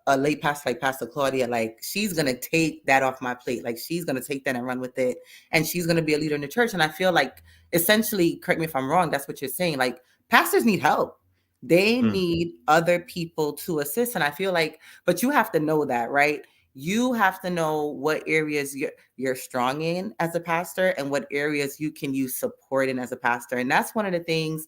S2: a lay pastor like Pastor Claudia, like, she's going to take that off my plate. Like, she's going to take that and run with it. And she's going to be a leader in the church. And I feel like, essentially, correct me if I'm wrong, that's what you're saying. Like, pastors need help. They need other people to assist. And I feel like, but you have to know that, right? You have to know what areas you're strong in as a pastor and what areas you can use support in as a pastor. And that's one of the things,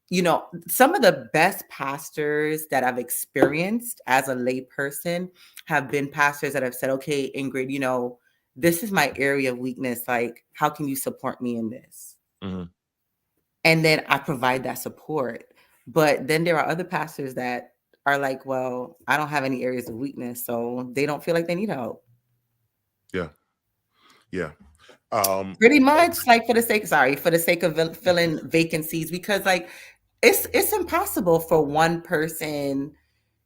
S2: you know, some of the best pastors that I've experienced as a lay person have been pastors that have said, okay, Ingrid, you know, this is my area of weakness. Like, how can you support me in this? And then I provide that support. But then there are other pastors that are like, well, I don't have any areas of weakness, so they don't feel like they need help.
S1: Yeah.
S2: Pretty much, like for the sake of filling vacancies, because like it's impossible for one person.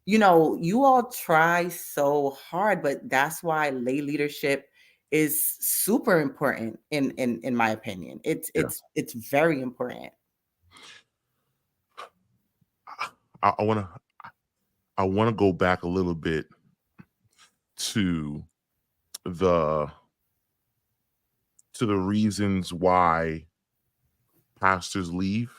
S2: You all try so hard, but that's why lay leadership is super important in my opinion. It's very important.
S1: I want to go back a little bit to the reasons why pastors leave.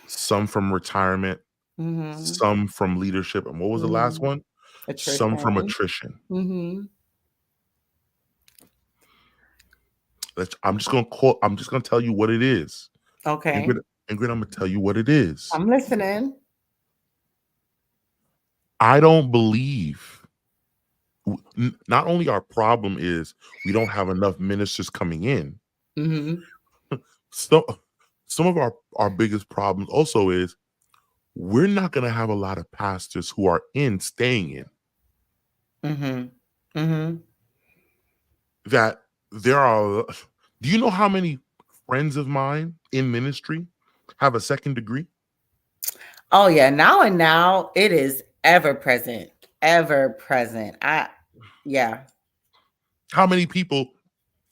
S1: Some from retirement, some from leadership, and what was the last one?
S2: Attrition.
S1: Some from attrition. I'm just gonna tell you what it is.
S2: Okay.
S1: Ingrid, I'm gonna tell you what it is.
S2: I'm listening.
S1: I don't believe. Not only our problem is we don't have enough ministers coming in. So some of our biggest problems also is we're not going to have a lot of pastors who are staying in. That there are. Do you know how many friends of mine in ministry have a second degree?
S2: Oh yeah, now it is ever present. Yeah.
S1: How many people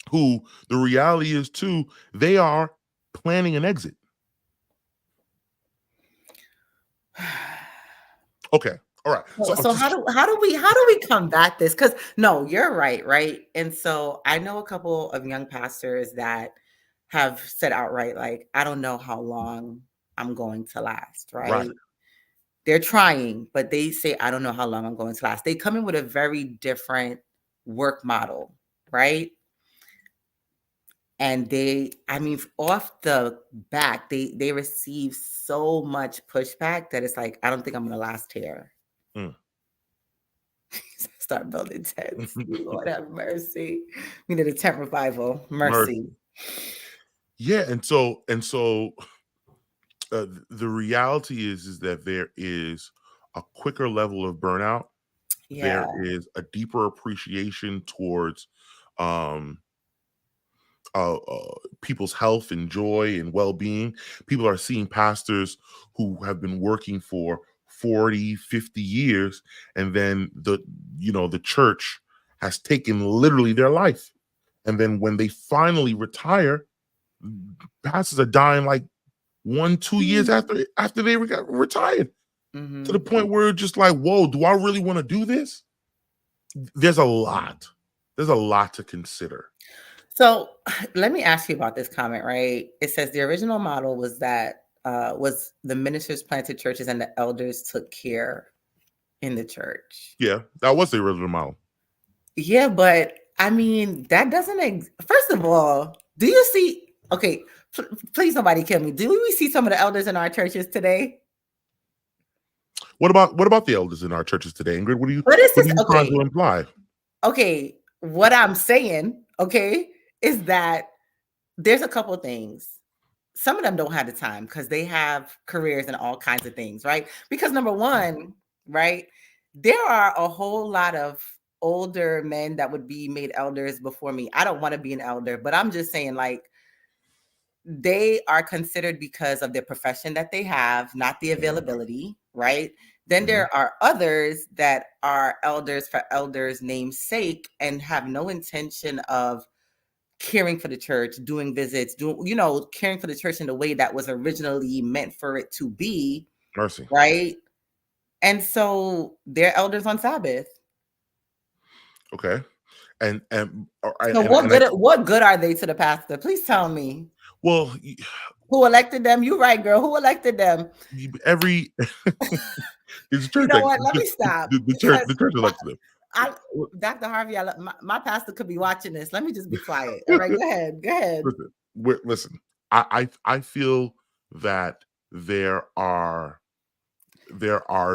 S1: who the reality is too, they are planning an exit. Okay. All right.
S2: So how do we combat this? Because no, you're right. And so I know a couple of young pastors that have said outright, like, I don't know how long I'm going to last, right? They're trying, but they say, I don't know how long I'm going to last. They come in with a very different work model, right? And off the back, they receive so much pushback that it's like, I don't think I'm going to last here. Start building tents. Lord have mercy. We need a tent revival. Mercy.
S1: Yeah, and so the reality is that there is a quicker level of burnout.
S2: Yeah.
S1: There is a deeper appreciation towards people's health and joy and well-being. People are seeing pastors who have been working for 40, 50 years, and then the church has taken literally their life. And then when they finally retire, pastors are dying like 1-2 years after they got retired, to the point where it's just like, whoa, do I really want to do this? There's a lot to consider.
S2: So let me ask you about this comment, right? It says the original model was that was the ministers planted churches and the elders took care in the church.
S1: Yeah, that was the original model.
S2: Yeah, but I mean, that doesn't first of all, do you see, okay, please nobody kill me. Do we see some of the elders in our churches today?
S1: What about the elders in our churches today, Ingrid? What are you trying to imply?
S2: Okay, what I'm saying, is that there's a couple things. Some of them don't have the time because they have careers and all kinds of things, right? Because number one, right, there are a whole lot of older men that would be made elders before me. I don't want to be an elder, but I'm just saying, like, they are considered because of the profession that they have, not the availability, right? Then there are others that are elders for elders' namesake and have no intention of caring for the church, doing visits, caring for the church in the way that was originally meant for it to be.
S1: Mercy.
S2: Right? And so they're elders on Sabbath.
S1: Okay. And
S2: what good are they to the pastor? Please tell me.
S1: Well,
S2: who elected them? You right, girl. Who elected them?
S1: It's church.
S2: You know what? Let me stop.
S1: The church elected them.
S2: Dr. Harvey, my pastor could be watching this. Let me just be quiet. All right, go ahead.
S1: Listen, I feel that there are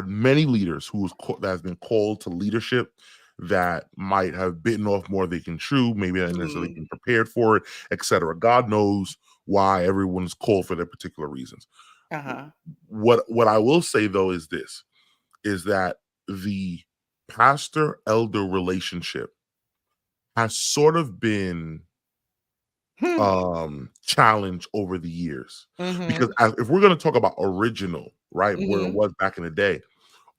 S1: many leaders that has been called to leadership that might have bitten off more they can chew, maybe not necessarily been prepared for it, etc. God knows why everyone's called for their particular reasons. What I will say though is this: is that the pastor-elder relationship has sort of been challenged over the years. Because if we're going to talk about original, right, where it was back in the day,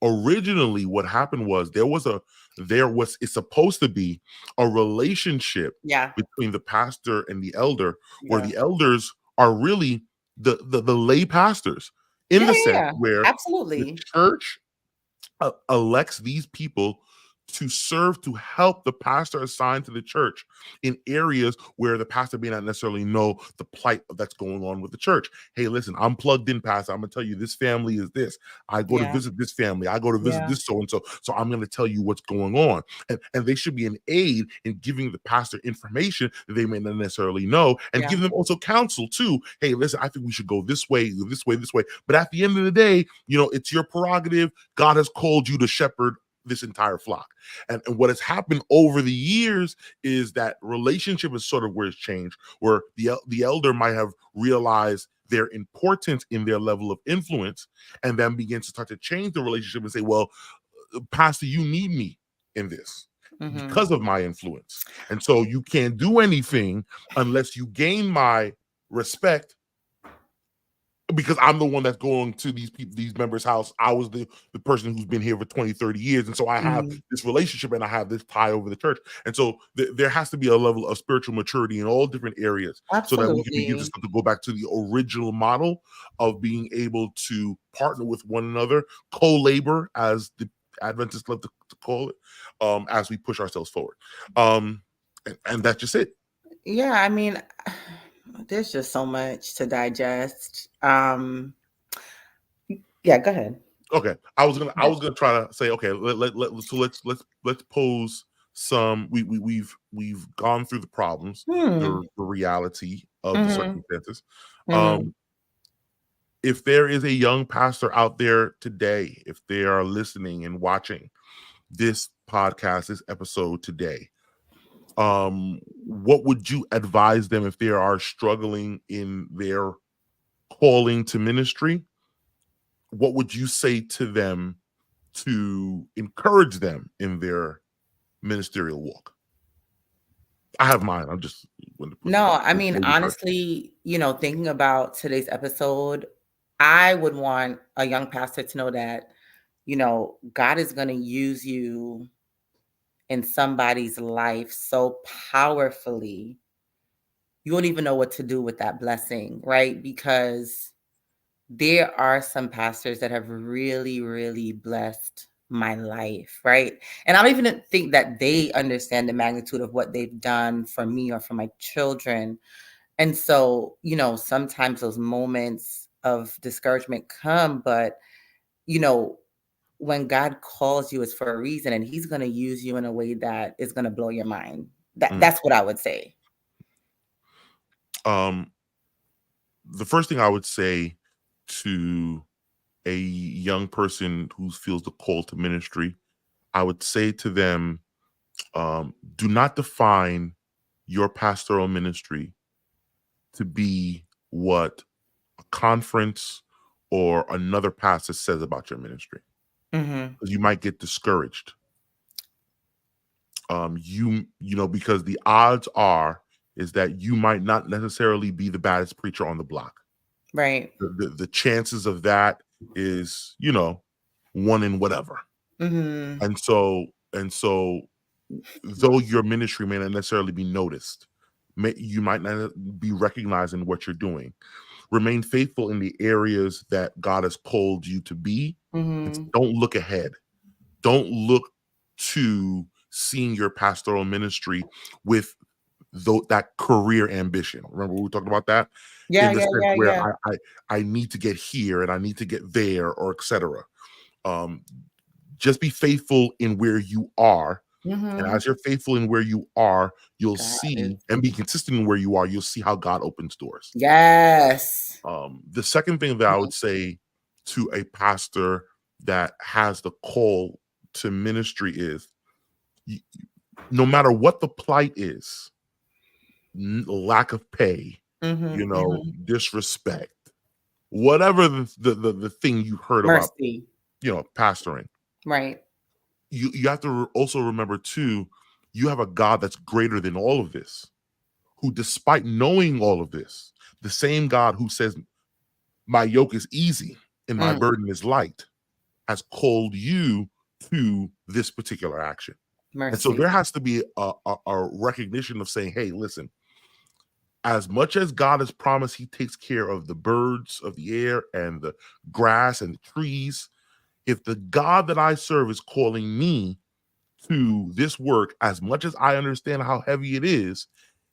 S1: originally what happened was it's supposed to be a relationship between the pastor and the elder, where the elders are really the lay pastors, in the sense where the
S2: absolutely
S1: church elects these people to serve, to help the pastor assigned to the church in areas where the pastor may not necessarily know the plight that's going on with the church. Hey, listen, I'm plugged in, pastor. I'm gonna tell you this family is this. I go to visit this family. I go to visit this so-and-so. So I'm gonna tell you what's going on. And they should be an aid in giving the pastor information that they may not necessarily know, and give them also counsel too. Hey, listen, I think we should go this way, this way, this way. But at the end of the day, it's your prerogative. God has called you to shepherd this entire flock. And what has happened over the years is that relationship is sort of where it's changed, where the elder might have realized their importance in their level of influence, and then begins to start to change the relationship and say, well, pastor, you need me in this because of my influence. And so you can't do anything unless you gain my respect, because I'm the one that's going to these members' house. I was the person who's been here for 20, 30 years. And so I have this relationship and I have this tie over the church. And so there has to be a level of spiritual maturity in all different areas, so that we can begin to go back to the original model of being able to partner with one another, co-labor, as the Adventists love to call it, as we push ourselves forward. And that's just it.
S2: Yeah, I mean, there's just so much to digest. Yeah, go ahead.
S1: Okay, I was gonna try to say, okay, let's pose some. We've gone through the problems, the reality of the circumstances. If there is a young pastor out there today, if they are listening and watching this podcast, this episode today, what would you advise them if they are struggling in their calling to ministry? What would you say to them to encourage them in their ministerial walk? I have mine. I'm just
S2: I mean, honestly, thinking about today's episode, I would want a young pastor to know that, God is going to use you in somebody's life so powerfully, you won't even know what to do with that blessing, right? Because there are some pastors that have really, really blessed my life, right? And I don't even think that they understand the magnitude of what they've done for me or for my children. And so, sometimes those moments of discouragement come, but, when God calls you, it's for a reason, and he's going to use you in a way that is going to blow your mind. That's what I would say.
S1: The first thing I would say to a young person who feels the call to ministry, I would say to them, do not define your pastoral ministry to be what a conference or another pastor says about your ministry, because you might get discouraged. Because the odds is that you might not necessarily be the baddest preacher on the block.
S2: Right.
S1: The chances of that is, 1 in whatever. And so though your ministry may not necessarily be noticed, you might not be recognized in what you're doing. Remain faithful in the areas that God has called you to be. And don't look ahead. Don't look to seeing your pastoral ministry with that career ambition. Remember we talked about that? Where I need to get here and I need to get there, or etc. Just be faithful in where you are. And as you're faithful in where you are, you'll see, and be consistent in where you are, you'll see how God opens doors.
S2: Yes.
S1: The second thing that I would say to a pastor that has the call to ministry is, no matter what the plight is, lack of pay, disrespect, whatever the thing you heard
S2: Mercy.
S1: about, pastoring,
S2: Right.
S1: You have to also remember too, you have a God that's greater than all of this, who despite knowing all of this, the same God who says my yoke is easy and my
S2: Mm.
S1: burden is light, has called you to this particular action. And so
S2: Mercy.
S1: there has to be a recognition of saying, hey, listen, as much as God has promised he takes care of the birds of the air and the grass and the trees, if the God that I serve is calling me to this work, as much as I understand how heavy it is,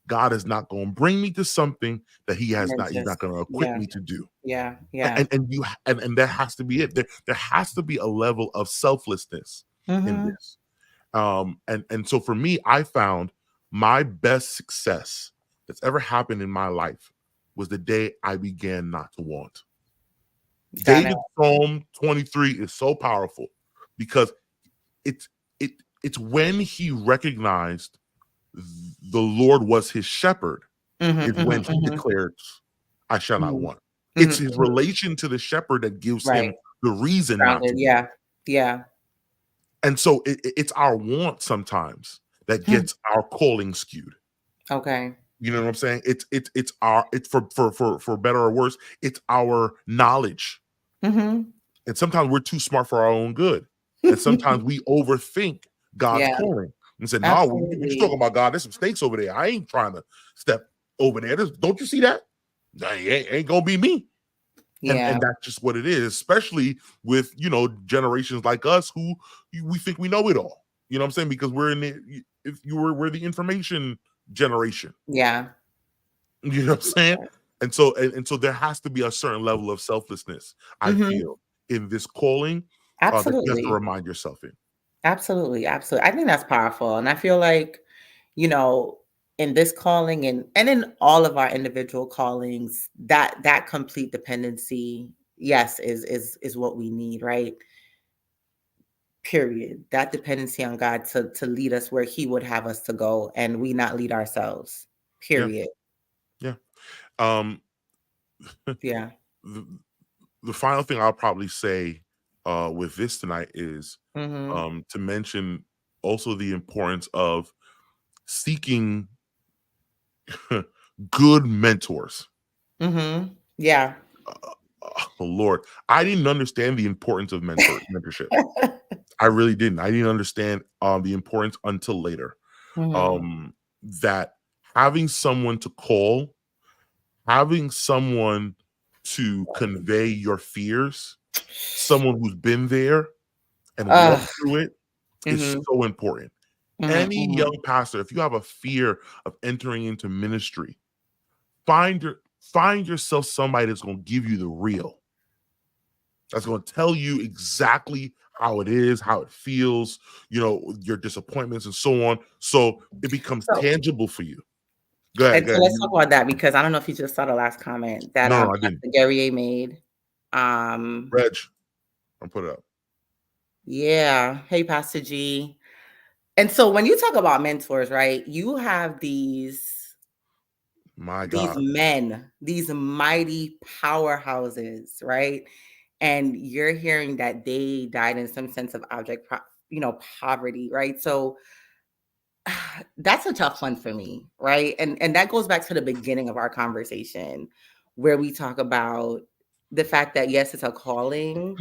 S1: God is not going to bring me to something that he's not going to equip
S2: Yeah.
S1: me to do.
S2: Yeah.
S1: And that has to be it. There has to be a level of selflessness in
S2: Mm-hmm.
S1: this. And so for me, I found my best success that's ever happened in my life was the day I began not to want. David's Psalm 23 is so powerful because it's when he recognized the Lord was his shepherd, is when he declared, I shall not want. It's his relation to the shepherd that gives him the reason not to.
S2: Yeah. Yeah.
S1: And so it's our want sometimes that gets our calling skewed.
S2: Okay.
S1: You know what I'm saying? It's for better or worse, it's our knowledge.
S2: Mm-hmm.
S1: And sometimes we're too smart for our own good. And sometimes we overthink God's calling and say, no, we're just talking about God. There's some snakes over there. I ain't trying to step over there. Don't you see that? Ain't gonna be me.
S2: Yeah.
S1: And that's just what it is, especially with, generations like us who we think we know it all. You know what I'm saying? Because we're we're the information generation.
S2: Yeah.
S1: You know what I'm saying? And so there has to be a certain level of selflessness, I feel, in this calling.
S2: Absolutely.
S1: That you have to remind yourself in.
S2: Absolutely. Absolutely. I think that's powerful. And I feel like, in this calling and in all of our individual callings, that complete dependency, yes, is what we need, right? Period. That dependency on God to lead us where he would have us to go and we not lead ourselves. Period.
S1: Yeah.
S2: Yeah.
S1: The final thing I'll probably say with this tonight is to mention also the importance of seeking good mentors.
S2: Yeah.
S1: Oh Lord, I didn't understand the importance of mentorship. I really didn't. I didn't understand the importance until later. That having someone to call, having someone to convey your fears, someone who's been there and walked through it is so important. Any young pastor, if you have a fear of entering into ministry, find yourself somebody that's going to give you the real. That's going to tell you exactly how it is, how it feels, your disappointments and so on. So it becomes tangible for you. Go ahead.
S2: So let's talk about that because I don't know if you just saw the last comment that
S1: No, I didn't.
S2: Gary made.
S1: Reg, I'll put it up.
S2: Yeah. Hey, Pastor G. And so when you talk about mentors, right, you have these men, these mighty powerhouses, right? And you're hearing that they died in some sense of poverty, right? So that's a tough one for me, right? And that goes back to the beginning of our conversation where we talk about the fact that yes, it's a calling,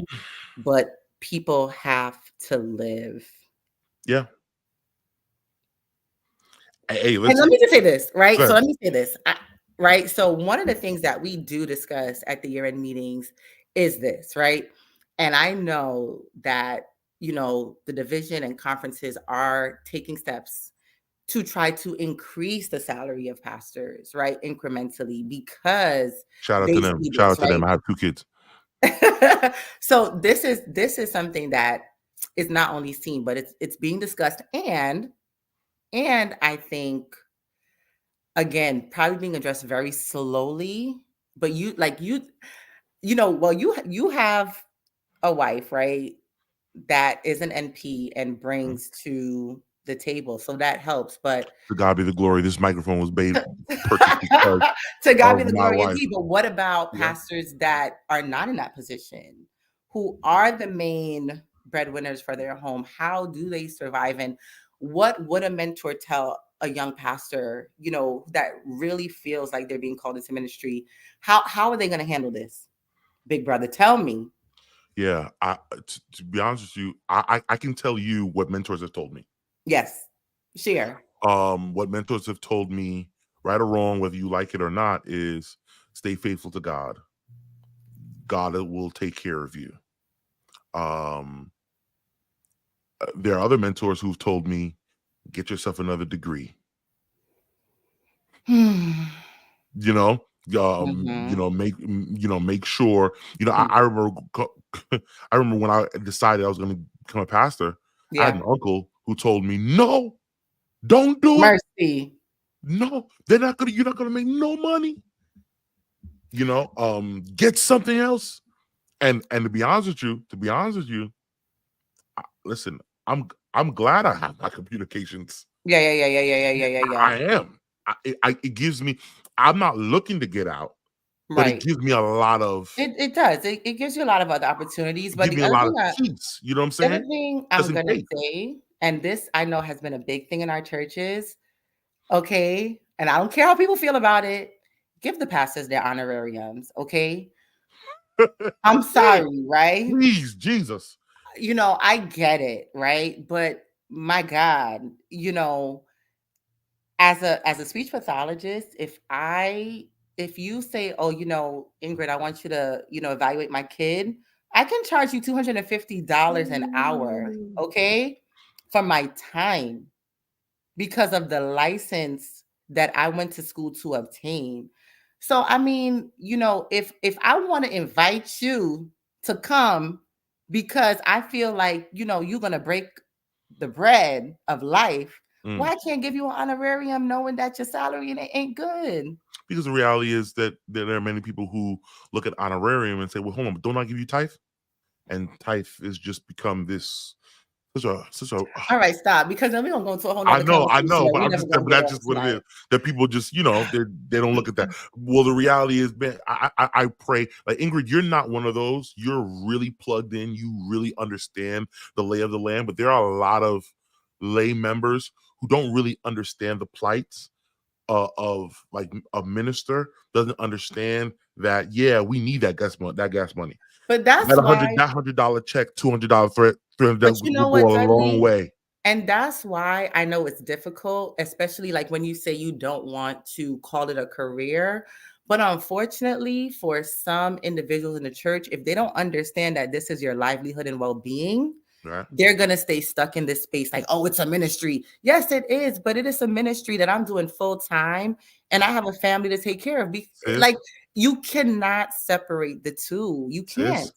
S2: but people have to live.
S1: Yeah. Hey, listen.
S2: And let me just say this, right? So let me say this, right? So one of the things that we do discuss at the year-end meetings is this, right? And I know that, the division and conferences are taking steps to try to increase the salary of pastors, right? Incrementally, because
S1: shout out to them. Shout out to them. I have 2 kids.
S2: So this is something that is not only seen, but it's being discussed and I think, again, probably being addressed very slowly, but you have a wife, right? That is an NP and brings to the table. So that helps, but
S1: to God be the glory. This microphone was purchased because
S2: to God be the glory
S1: wife.
S2: indeed. But what about pastors that are not in that position, who are the main breadwinners for their home. How do they survive? And what would a mentor tell a young pastor, that really feels like they're being called into ministry? How are they going to handle this? Big brother, tell me.
S1: Yeah, to be honest with you, I can tell you what mentors have told me.
S2: Yes, share.
S1: What mentors have told me, right or wrong, whether you like it or not, is stay faithful to God. God will take care of you. There are other mentors who've told me, get yourself another degree. Make sure. I remember. I remember when I decided I was going to become a pastor. I had an uncle who told me, "No, don't do it.
S2: Mercy.
S1: No, you're not gonna make no money. Get something else." And to be honest with you, listen, I'm glad I have my communications.
S2: Yeah.
S1: I am. It gives me. I'm not looking to get out, but it gives me a lot of.
S2: It does. It gives you a lot of other opportunities. But
S1: Give me a lot of peace. You know what I'm saying?
S2: The other thing I'm gonna say, and this I know has been a big thing in our churches. Okay, and I don't care how people feel about it. Give the pastors their honorariums. Okay. I'm sorry, right?
S1: Please, Jesus.
S2: I get it, right? But my God, as a speech pathologist, if you say, oh, Ingrid, I want you to, evaluate my kid, I can charge you $250 an hour, okay, for my time because of the license that I went to school to obtain. So, I mean, if I want to invite you to come because I feel like, you're going to break the bread of life, why I can't give you an honorarium knowing that your salary ain't good?
S1: Because the reality is that there are many people who look at honorarium and say, well, hold on, but don't I give you tithe? And tithe has just become this such a
S2: all right, stop, because then we're gonna go into a whole nother
S1: I know, but that's just what
S2: tonight.
S1: it is. That people just, they don't look at that. Well, the reality is, man, I pray, like, Ingrid, you're not one of those. You're really plugged in. You really understand the lay of the land, but there are a lot of lay members who don't really understand the plights of like a minister doesn't understand that. Yeah, we need that gas money.
S2: But that's
S1: that
S2: why
S1: $100 check, $200 threat, $300 will
S2: what,
S1: go a long way.
S2: And that's why I know it's difficult, especially like when you say you don't want to call it a career. But unfortunately, for some individuals in the church, if they don't understand that this is your livelihood and well-being, right, they're going to stay stuck in this space like, oh, it's a ministry. Yes, it is. But it is a ministry that I'm doing full time and I have a family to take care of. Like, you cannot separate the two. You can't.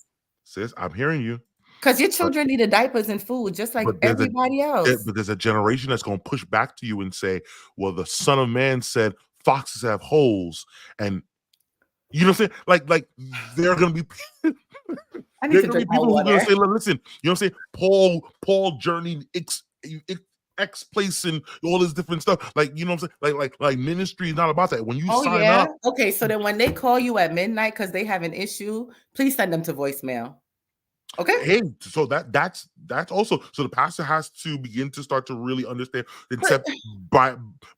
S1: Sis, I'm hearing you.
S2: Because your children need diapers and food just like everybody else.
S1: But there's a generation that's going to push back to you and say, well, the Son of Man said foxes have holes. And you know what I'm saying? Like there are going to be people who are going to say, listen, you know what I'm saying? Paul journeyed X place and all this different stuff. Like, you know what I'm saying? Like ministry is not about that. When you sign up.
S2: Okay, so then when they call you at midnight because they have an issue, please send them to voicemail. Okay.
S1: Hey, so that's also, so the pastor has to begin to start to really understand and set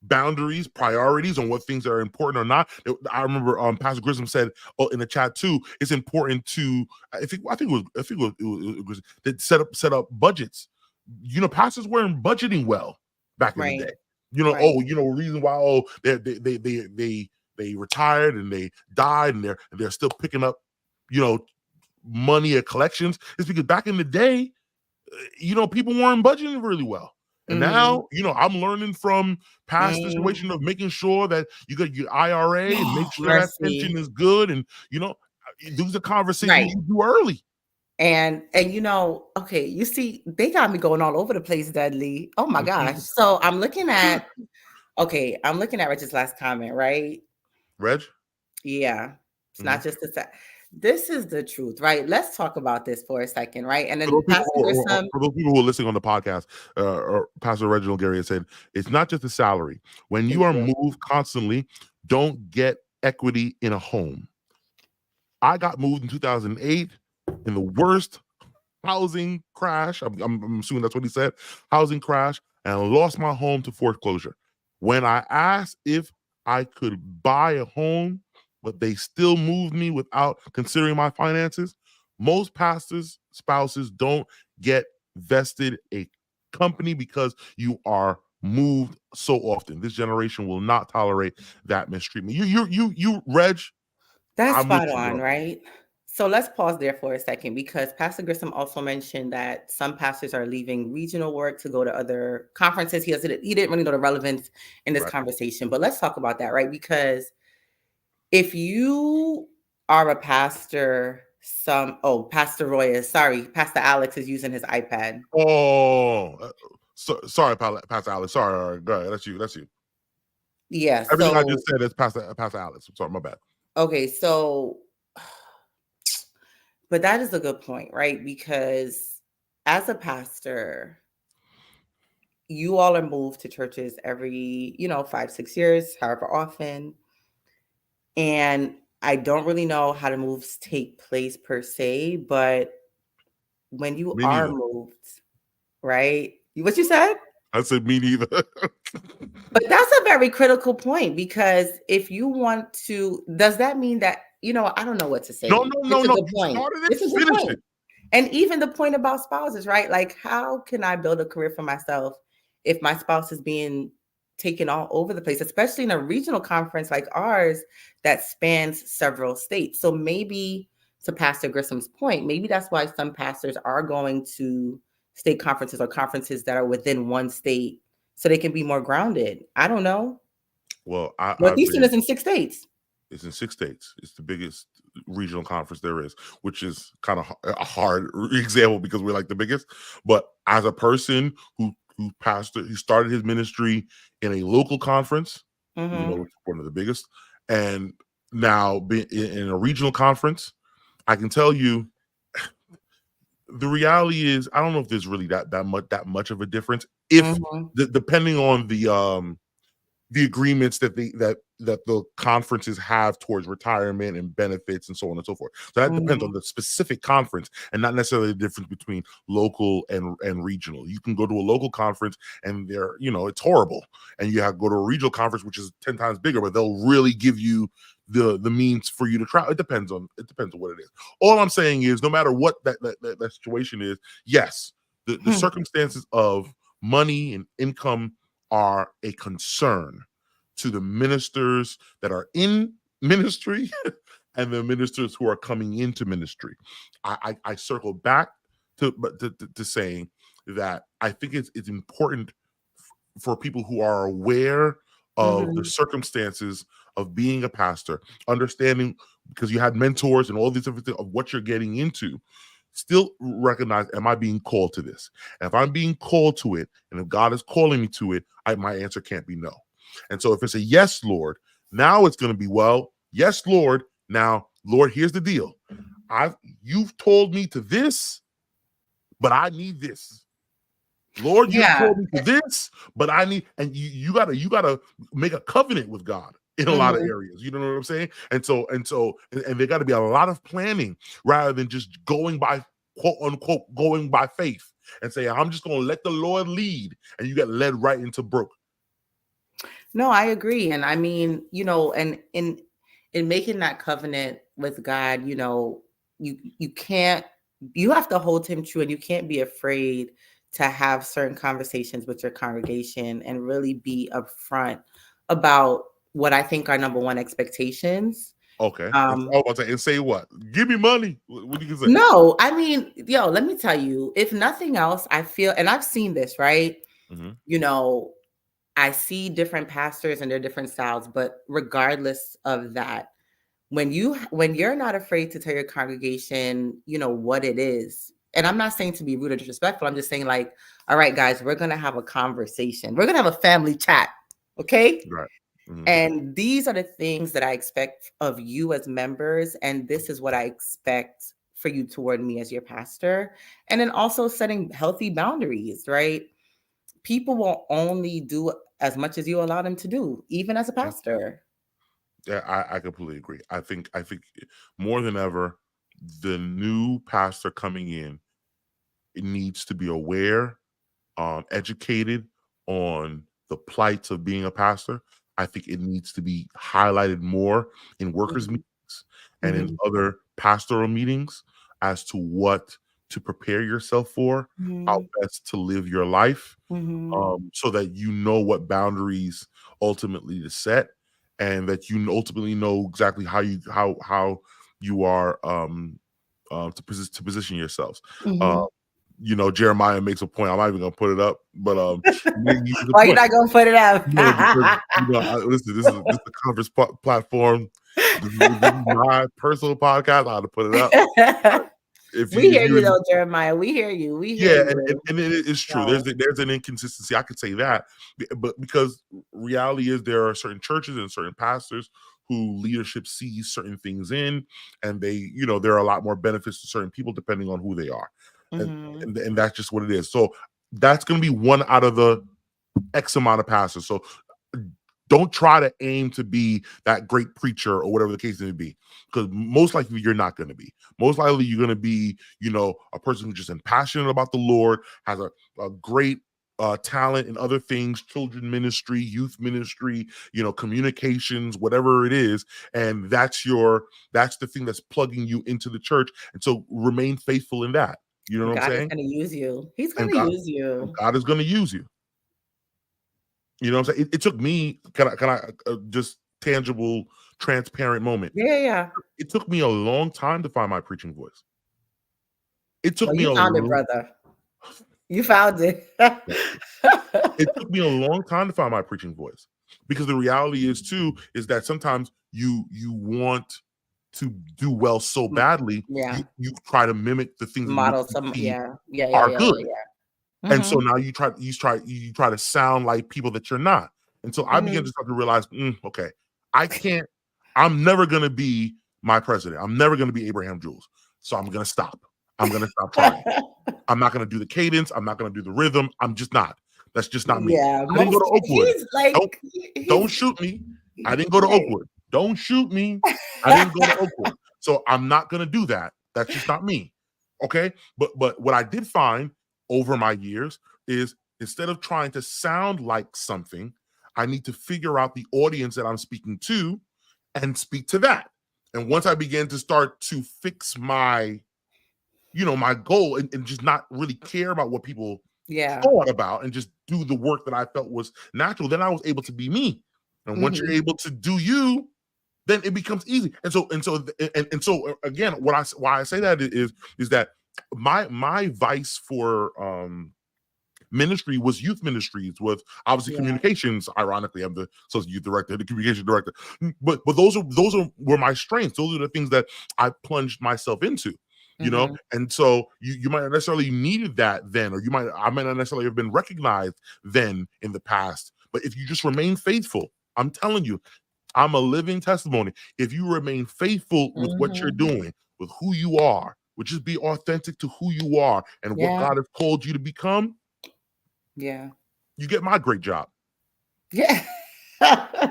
S1: boundaries, priorities on what things are important or not. I remember Pastor Grissom said in the chat too, it's important to I think it was that set up budgets. Pastors weren't budgeting well back in the day. Reason why they retired and they died and they're still picking up money at collections is because back in the day, people weren't budgeting really well. And now, I'm learning from past situation of making sure that you got your IRA and make sure that pension is good. And, these are conversations you do early.
S2: And okay, you see, they got me going all over the place, Duddley. Oh my gosh. So I'm looking at Reg's last comment, right?
S1: Reg?
S2: Yeah. It's not just this is the truth, right? Let's talk about this for a second, right? And then
S1: for those people who are listening on the podcast, Pastor Reginald Gary said, it's not just the salary. When you are moved constantly, don't get equity in a home. I got moved in 2008 in the worst housing crash. I'm assuming that's what he said. Housing crash, and lost my home to foreclosure. When I asked if I could buy a home, but they still moved me without considering my finances, most pastors' spouses don't get vested a company because you are moved so often. This generation will not tolerate that mistreatment. You, Reg.
S2: That's
S1: I'm with
S2: spot
S1: you,
S2: on,
S1: bro.
S2: right? So let's pause there for a second, because Pastor Grissom also mentioned that some pastors are leaving regional work to go to other conferences. He didn't really know the relevance in this
S1: Right.
S2: conversation, but let's talk about that, right? Because if you are a pastor, Pastor Pastor Alex is using his iPad.
S1: Oh, sorry, Pastor Alex. Sorry, all right, go ahead. That's you.
S2: Yeah.
S1: Everything I
S2: So,
S1: just said is Pastor Alex. I'm sorry, my bad.
S2: okay. So, but that is a good point, right? Because as a pastor, you all are moved to churches every, 5-6 years, however often. And I don't really know how the moves take place per se, but when you
S1: Me
S2: are
S1: neither.
S2: moved, right? What you said?
S1: I said me neither.
S2: But that's a very critical point, because if you want to, does that mean that, I don't know what to say.
S1: No.
S2: It's a good
S1: You
S2: point.
S1: started it.
S2: It's a good
S1: Finish
S2: point.
S1: it.
S2: And even the point about spouses, right? Like, how can I build a career for myself if my spouse is being taken all over the place, especially in a regional conference like ours that spans several states? So maybe, to Pastor Grissom's point, maybe that's why some pastors are going to state conferences or conferences that are within one state so they can be more grounded. I don't know.
S1: Well,
S2: Northeastern is in 6 states.
S1: It's in 6 states. It's the biggest regional conference there is, which is kind of a hard example because we're like the biggest. But as a person who he started his ministry in a local conference,
S2: Mm-hmm.
S1: which is one of the biggest, and now being in a regional conference, I can tell you the reality is I don't know if there's really that much of a difference. If
S2: Mm-hmm.
S1: depending on the agreements that the conferences have towards retirement and benefits and so on and so forth. So that depends on the specific conference and not necessarily the difference between local and regional. You can go to a local conference and they're, it's horrible. And you have to go to a regional conference, which is 10 times bigger, but they'll really give you the means for you to travel. It depends on what it is. All I'm saying is no matter what that situation is, yes, the circumstances of money and income are a concern to the ministers that are in ministry and the ministers who are coming into ministry. I circle back to saying that I think it's important for people who are aware of the
S2: Mm-hmm.
S1: circumstances of being a pastor, understanding because you had mentors and all these different things of what you're getting into. Still recognize, am I being called to this? And if I'm being called to it, and if God is calling me to it, my answer can't be no. And so if it's a yes, Lord, now it's going to be, well, yes, Lord. Now, Lord, here's the deal. You've told me to this, but I need this. Lord, you've
S2: Yeah.
S1: told me to this, but I need, and you gotta make a covenant with God in a lot of
S2: Mm-hmm.
S1: areas. You know what I'm saying? And there got to be a lot of planning rather than just going by quote unquote going by faith and say, I'm just gonna let the Lord lead, and you get led right into broke.
S2: No, I agree. And I mean, and in making that covenant with God, you have to hold him true, and you can't be afraid to have certain conversations with your congregation and really be upfront about what I think are number one expectations.
S1: Okay. And say what? Give me money. What do you say?
S2: No, I mean, let me tell you, if nothing else, I feel, and I've seen this, right?
S1: Mm-hmm.
S2: I see different pastors and their different styles, but regardless of that, when you're not afraid to tell your congregation, what it is. And I'm not saying to be rude or disrespectful. I'm just saying, like, all right, guys, we're going to have a conversation. We're going to have a family chat. Okay.
S1: Right. Mm-hmm.
S2: And these are the things that I expect of you as members. And this is what I expect for you toward me as your pastor. And then also setting healthy boundaries, right? People will only do as much as you allow them to do, even as a pastor.
S1: Yeah, I completely agree. I think more than ever, the new pastor coming in it needs to be aware, educated on the plight of being a pastor. I think it needs to be highlighted more in workers' meetings and in other pastoral meetings as to what to prepare yourself for, how best to live your life, so that you know what boundaries ultimately to set, and that you ultimately know exactly how you are to position yourselves. Jeremiah makes a point. I'm not even gonna put it up, but
S2: why you not gonna put it up?
S1: Because listen, this is a conference platform. This is my personal podcast. I had to put it up.
S2: We hear you though, Jeremiah. We hear you. We hear you.
S1: And it is true. There's an inconsistency. I could say that, but because reality is there are certain churches and certain pastors who leadership sees certain things in, and they, there are a lot more benefits to certain people depending on who they are, and that's just what it is. So that's going to be one out of the X amount of pastors. So don't try to aim to be that great preacher or whatever the case may be, because most likely you're not going to be. Most likely you're going to be, a person who's just passionate about the Lord, has a great talent in other things, children ministry, youth ministry, communications, whatever it is. And that's the thing that's plugging you into the church. And so remain faithful in that. You know what I'm saying?
S2: God is going to use you. He's going to use you.
S1: God is going to use you. You know what I'm saying? It took me, can I just tangible, transparent moment.
S2: Yeah.
S1: It took me a long time to find my preaching voice. It took me
S2: you found it, brother. You found it.
S1: It took me a long time to find my preaching voice, because the reality is that sometimes you want to do well so badly, you try to mimic the things
S2: model
S1: that
S2: some
S1: are good. And so now you try to sound like people that you're not. And so I began to start to realize, okay, I'm never going to be my president. I'm never going to be Abraham Jules. So I'm going to stop. I'm going to stop trying. I'm not going to do the cadence. I'm not going to do the rhythm. I'm just not. That's just not me.
S2: Yeah,
S1: I didn't go to Oakwood. Don't shoot me. I didn't go to Oakwood. Don't shoot me. I didn't go to Oakwood. So I'm not going to do that. That's just not me. Okay. But what I did find over my years is, instead of trying to sound like something, I need to figure out the audience that I'm speaking to and speak to that. And once I began to start to fix my, my goal and just not really care about what people thought about and just do the work that I felt was natural, then I was able to be me. And once you're able to do you, then it becomes easy. And so again, why I say that is that my vice for ministry was youth ministries, with obviously communications. Ironically, I'm the associate youth director, the communication director. But those were my strengths. Those are the things that I plunged myself into. And so you might not necessarily needed that then, or I might not necessarily have been recognized then in the past. But if you just remain faithful, I'm telling you, I'm a living testimony. If you remain faithful with what you're doing, with who you are, which is be authentic to who you are and what God has called you to become, you get my great job.
S2: Yeah.
S1: What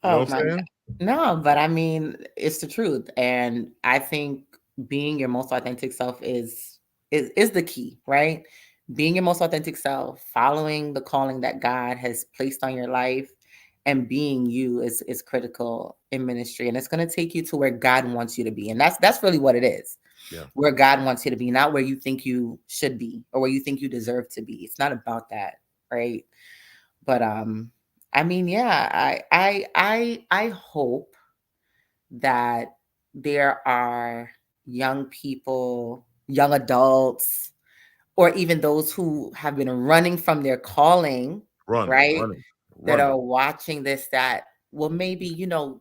S1: I'm saying?
S2: No, but I mean, it's the truth. And I think being your most authentic self is the key, right? Being your most authentic self, following the calling that God has placed on your life, and being you is critical in ministry. And it's going to take you to where God wants you to be. And that's really what it is.
S1: Yeah.
S2: Where God wants you to be, not where you think you should be or where you think you deserve to be. It's not about that, right? But I mean, I hope that there are young people, young adults, or even those who have been running from their calling,
S1: running.
S2: That are watching this, that will maybe, tune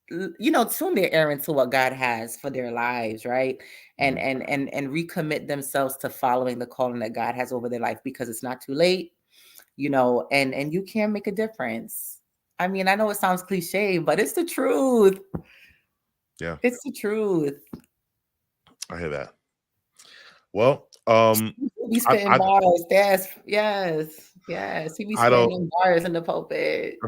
S2: their ear into what God has for their lives, right? And recommit themselves to following the calling that God has over their life, because it's not too late, and you can make a difference. I mean, I know it sounds cliche, but it's the truth.
S1: Yeah.
S2: It's the truth.
S1: I hear that. Well,
S2: he be spitting bars. Yes. He be spitting bars in the pulpit.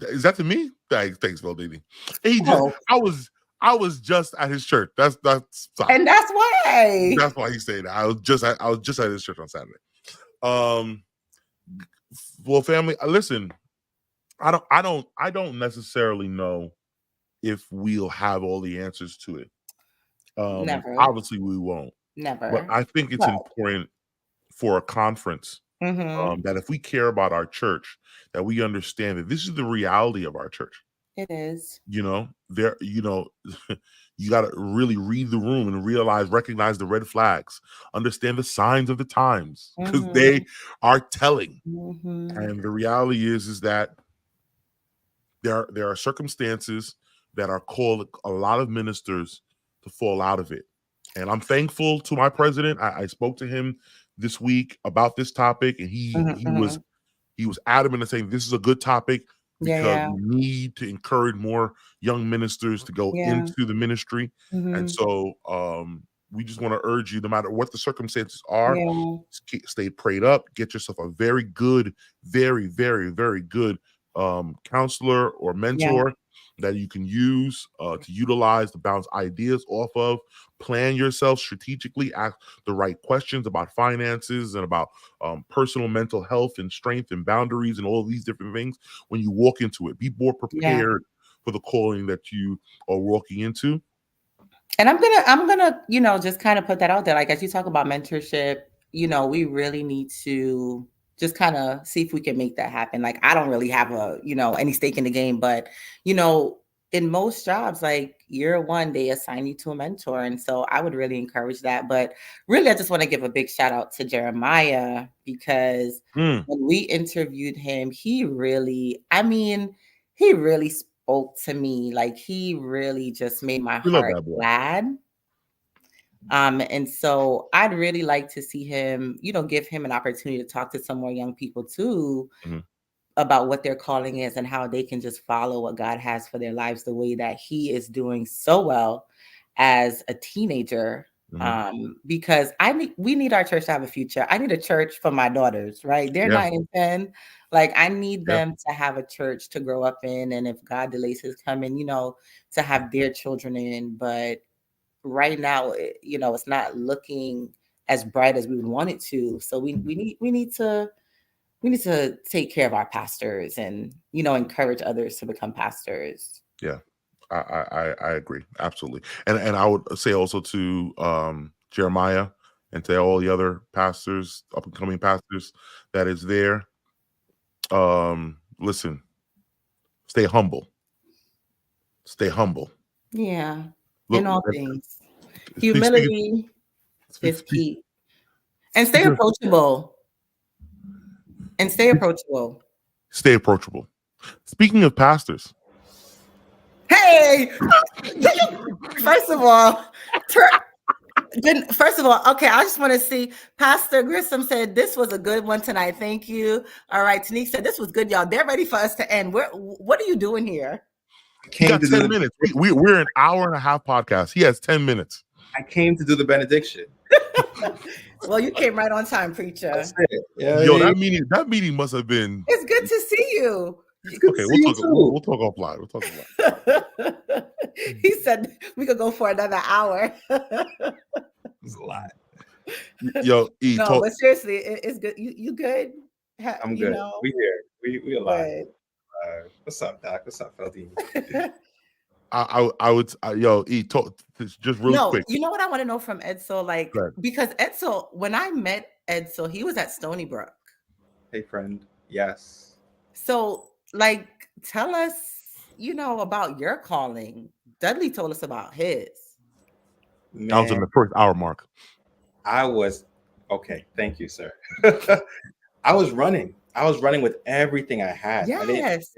S1: Is that to me? Thanks, Valdini. He just,
S2: Oh.
S1: I was just at his church. That's sorry.
S2: And that's why.
S1: That's why he's saying that. I was just at his church on Saturday. Well, family, listen. I don't necessarily know if we'll have all the answers to it.
S2: Never.
S1: Obviously, we won't.
S2: Never.
S1: But I think it's important for a conference that if we care about our church, that we understand that this is the reality of our church.
S2: It is.
S1: You got to really read the room and recognize the red flags, understand the signs of the times, because they are telling. And the reality is that there are circumstances that are called a lot of ministers to fall out of it. And I'm thankful to my president. I spoke to him this week about this topic, and he was adamant in saying this is a good topic because we need to encourage more young ministers to go into the ministry. And so we just want to urge you, no matter what the circumstances are, stay prayed up, get yourself a very good, very, very, very good counselor or mentor that you can use to utilize to bounce ideas off of. Plan yourself strategically, ask the right questions about finances and about personal mental health and strength and boundaries and all of these different things when you walk into it. Be more prepared for the calling that you are walking into.
S2: And I'm gonna just kind of put that out there. Like, as you talk about mentorship, we really need to just kind of see if we can make that happen. Like, I don't really have any stake in the game, but, in most jobs, like year one, they assign you to a mentor. And so I would really encourage that. But really, I just want to give a big shout out to Jeremiah, because when we interviewed him, he really spoke to me. Like, he really just made my heart glad. And so I'd really like to see him, give him an opportunity to talk to some more young people too, about what their calling is and how they can just follow what God has for their lives the way that he is doing so well as a teenager. Because we need our church to have a future. I need a church for my daughters, right? They're 9 and 10. Like, I need them to have a church to grow up in. And if God delays his coming, to have their children in. But right now, it's not looking as bright as we would want it to. So we need to take care of our pastors and, encourage others to become pastors.
S1: Yeah, I agree. Absolutely. And I would say also to Jeremiah and to all the other pastors, up and coming pastors that is there. Listen, stay humble. Stay humble.
S2: Yeah. In all things. Humility is key. And stay approachable. Stay approachable. Speaking of pastors. Hey! First of all, okay, I just want to see. Pastor Grissom said this was a good one tonight. Thank you. All right, Tanique said this was good, y'all. They're ready for us to end. What are you doing here?
S1: We got 10 minutes. We're an hour and a half podcast. He has 10 minutes.
S5: I came to do the benediction.
S2: Well, you came right on time, preacher.
S5: That's it.
S1: Yo, that meeting must have been.
S2: It's good to see you.
S1: Okay, we'll talk offline. We'll talk offline.
S2: He said we could go for another hour.
S5: It's a lot.
S1: Yo,
S2: but seriously, it's good. You good?
S5: I'm good. We here. We alive. What's up, Doc? What's up, Feldine?
S1: I would talk just real quick.
S2: You know what I want to know from Edsel, because Edsel, when I met Edsel, he was at Stony Brook.
S5: Hey, friend. Yes.
S2: So, tell us, about your calling. Dudley told us about his.
S5: Man,
S1: I was in the first hour mark.
S5: Okay. Thank you, sir. I was running with everything I had.
S2: Yes.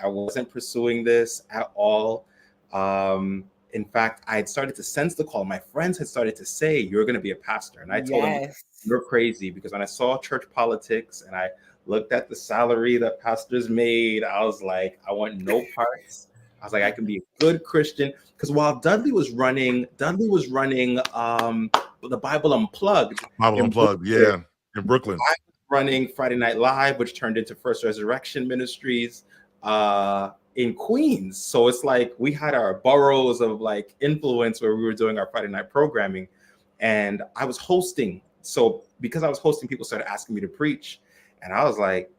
S5: I wasn't pursuing this at all. In fact, I had started to sense the call. My friends had started to say, you're going to be a pastor. And I told them, you're crazy, because when I saw church politics and I looked at the salary that pastors made, I was like, I want no parts. I was like, I can be a good Christian. Because while Duddley was running the Bible Unplugged.
S1: In Brooklyn.
S5: I was running Friday Night Live, which turned into First Resurrection Ministries. in Queens. So it's like we had our boroughs of like influence where we were doing our Friday night programming, and I was hosting. So because I was hosting, people started asking me to preach, and I was like,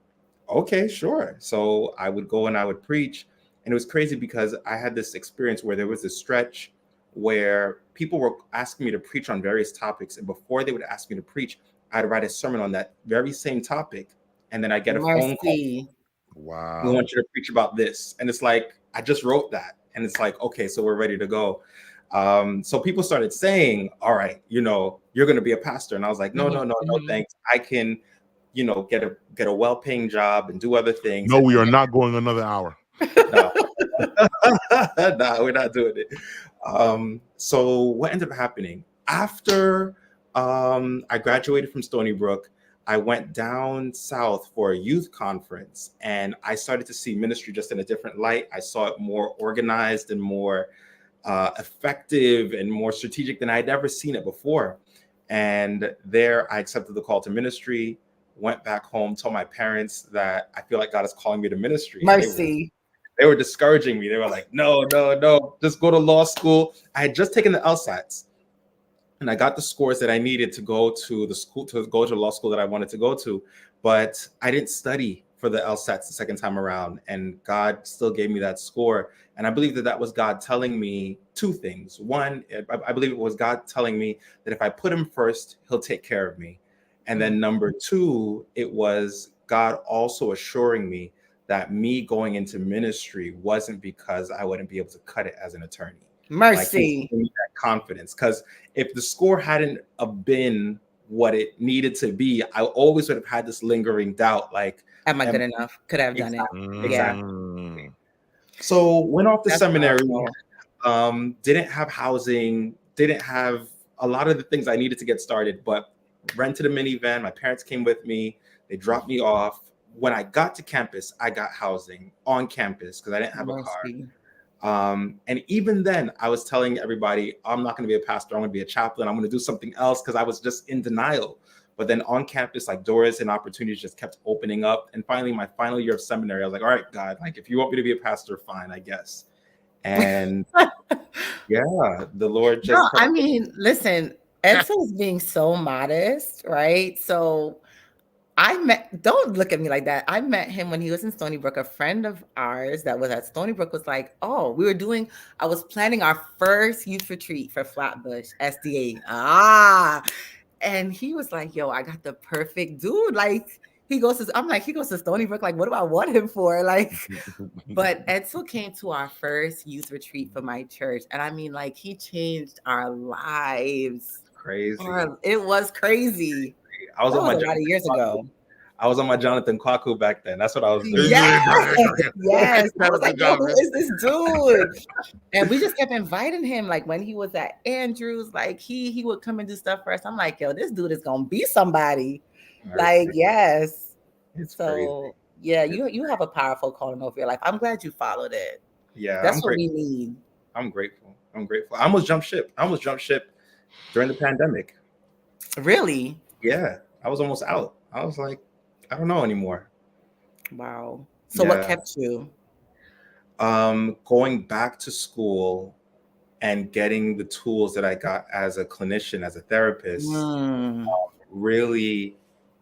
S5: okay, sure. So I would go and I would preach, and it was crazy because I had this experience where there was a stretch where people were asking me to preach on various topics, and before they would ask me to preach, I'd write a sermon on that very same topic, and then I get a phone call.
S1: Wow.
S5: We want you to preach about this. And it's like, I just wrote that. And it's like, okay, so we're ready to go. So people started saying, all right, you're going to be a pastor. And I was like, no, thanks. I can, get a well-paying job and do other things.
S1: No, we are not going another hour.
S5: No, no, we're not doing it. So what ended up happening after I graduated from Stony Brook, I went down south for a youth conference, and I started to see ministry just in a different light. I saw it more organized and more effective and more strategic than I'd ever seen it before. And there I accepted the call to ministry, went back home, told my parents that I feel like God is calling me to ministry.
S2: Mercy.
S5: They were discouraging me. They were like, no, just go to law school. I had just taken the LSATs. And I got the scores that I needed to go to the school, to go to law school that I wanted to go to. But I didn't study for the LSATs the second time around. And God still gave me that score. And I believe that was God telling me two things. One, I believe it was God telling me that if I put him first, he'll take care of me. And then number two, it was God also assuring me that me going into ministry wasn't because I wouldn't be able to cut it as an attorney.
S2: Mercy.
S5: Like, that confidence, because if the score hadn't have been what it needed to be, I always would have had this lingering doubt, like,
S2: am I good enough? Could I have done it?
S5: Exactly. So went off to seminary, didn't have housing, didn't have a lot of the things I needed to get started, but rented a minivan. My parents came with me. They dropped me off. When I got to campus, I got housing on campus because I didn't have a car. And even then, I was telling everybody, I'm not going to be a pastor. I'm going to be a chaplain. I'm going to do something else because I was just in denial. But then on campus, like, doors and opportunities just kept opening up. And finally, my final year of seminary, I was like, all right, God, like, if you want me to be a pastor, fine, I guess. And yeah, the Lord just.
S2: No, I mean, listen, Edsel is being so modest, right? So don't look at me like that. I met him when he was in Stony Brook. A friend of ours that was at Stony Brook was like, oh, I was planning our first youth retreat for Flatbush SDA. And he was like, yo, I got the perfect dude. Like, he goes to Stony Brook. Like, what do I want him for? Like, but Edsel came to our first youth retreat for my church. And I mean, like, he changed our lives.
S5: Crazy.
S2: It was crazy.
S5: I was
S2: that
S5: on
S2: was
S5: my
S2: a lot of years ago.
S5: I was on my Jonathan Kwaku back then. That's what I was doing.
S2: Yes. I was like, yo, who is this dude? And we just kept inviting him. Like, when he was at Andrews, like, he would come and do stuff for us. I'm like, yo, this dude is gonna be somebody. Like, yes.
S5: It's
S2: so
S5: crazy.
S2: Yeah, you have a powerful calling over your life. I'm glad you followed it.
S5: Yeah,
S2: that's what we need.
S5: I'm grateful. I almost jumped ship during the pandemic.
S2: Really?
S5: Yeah, I was almost out. I was like, I don't know anymore.
S2: Wow. So what kept you?
S5: Going back to school and getting the tools that I got as a clinician, as a therapist, really,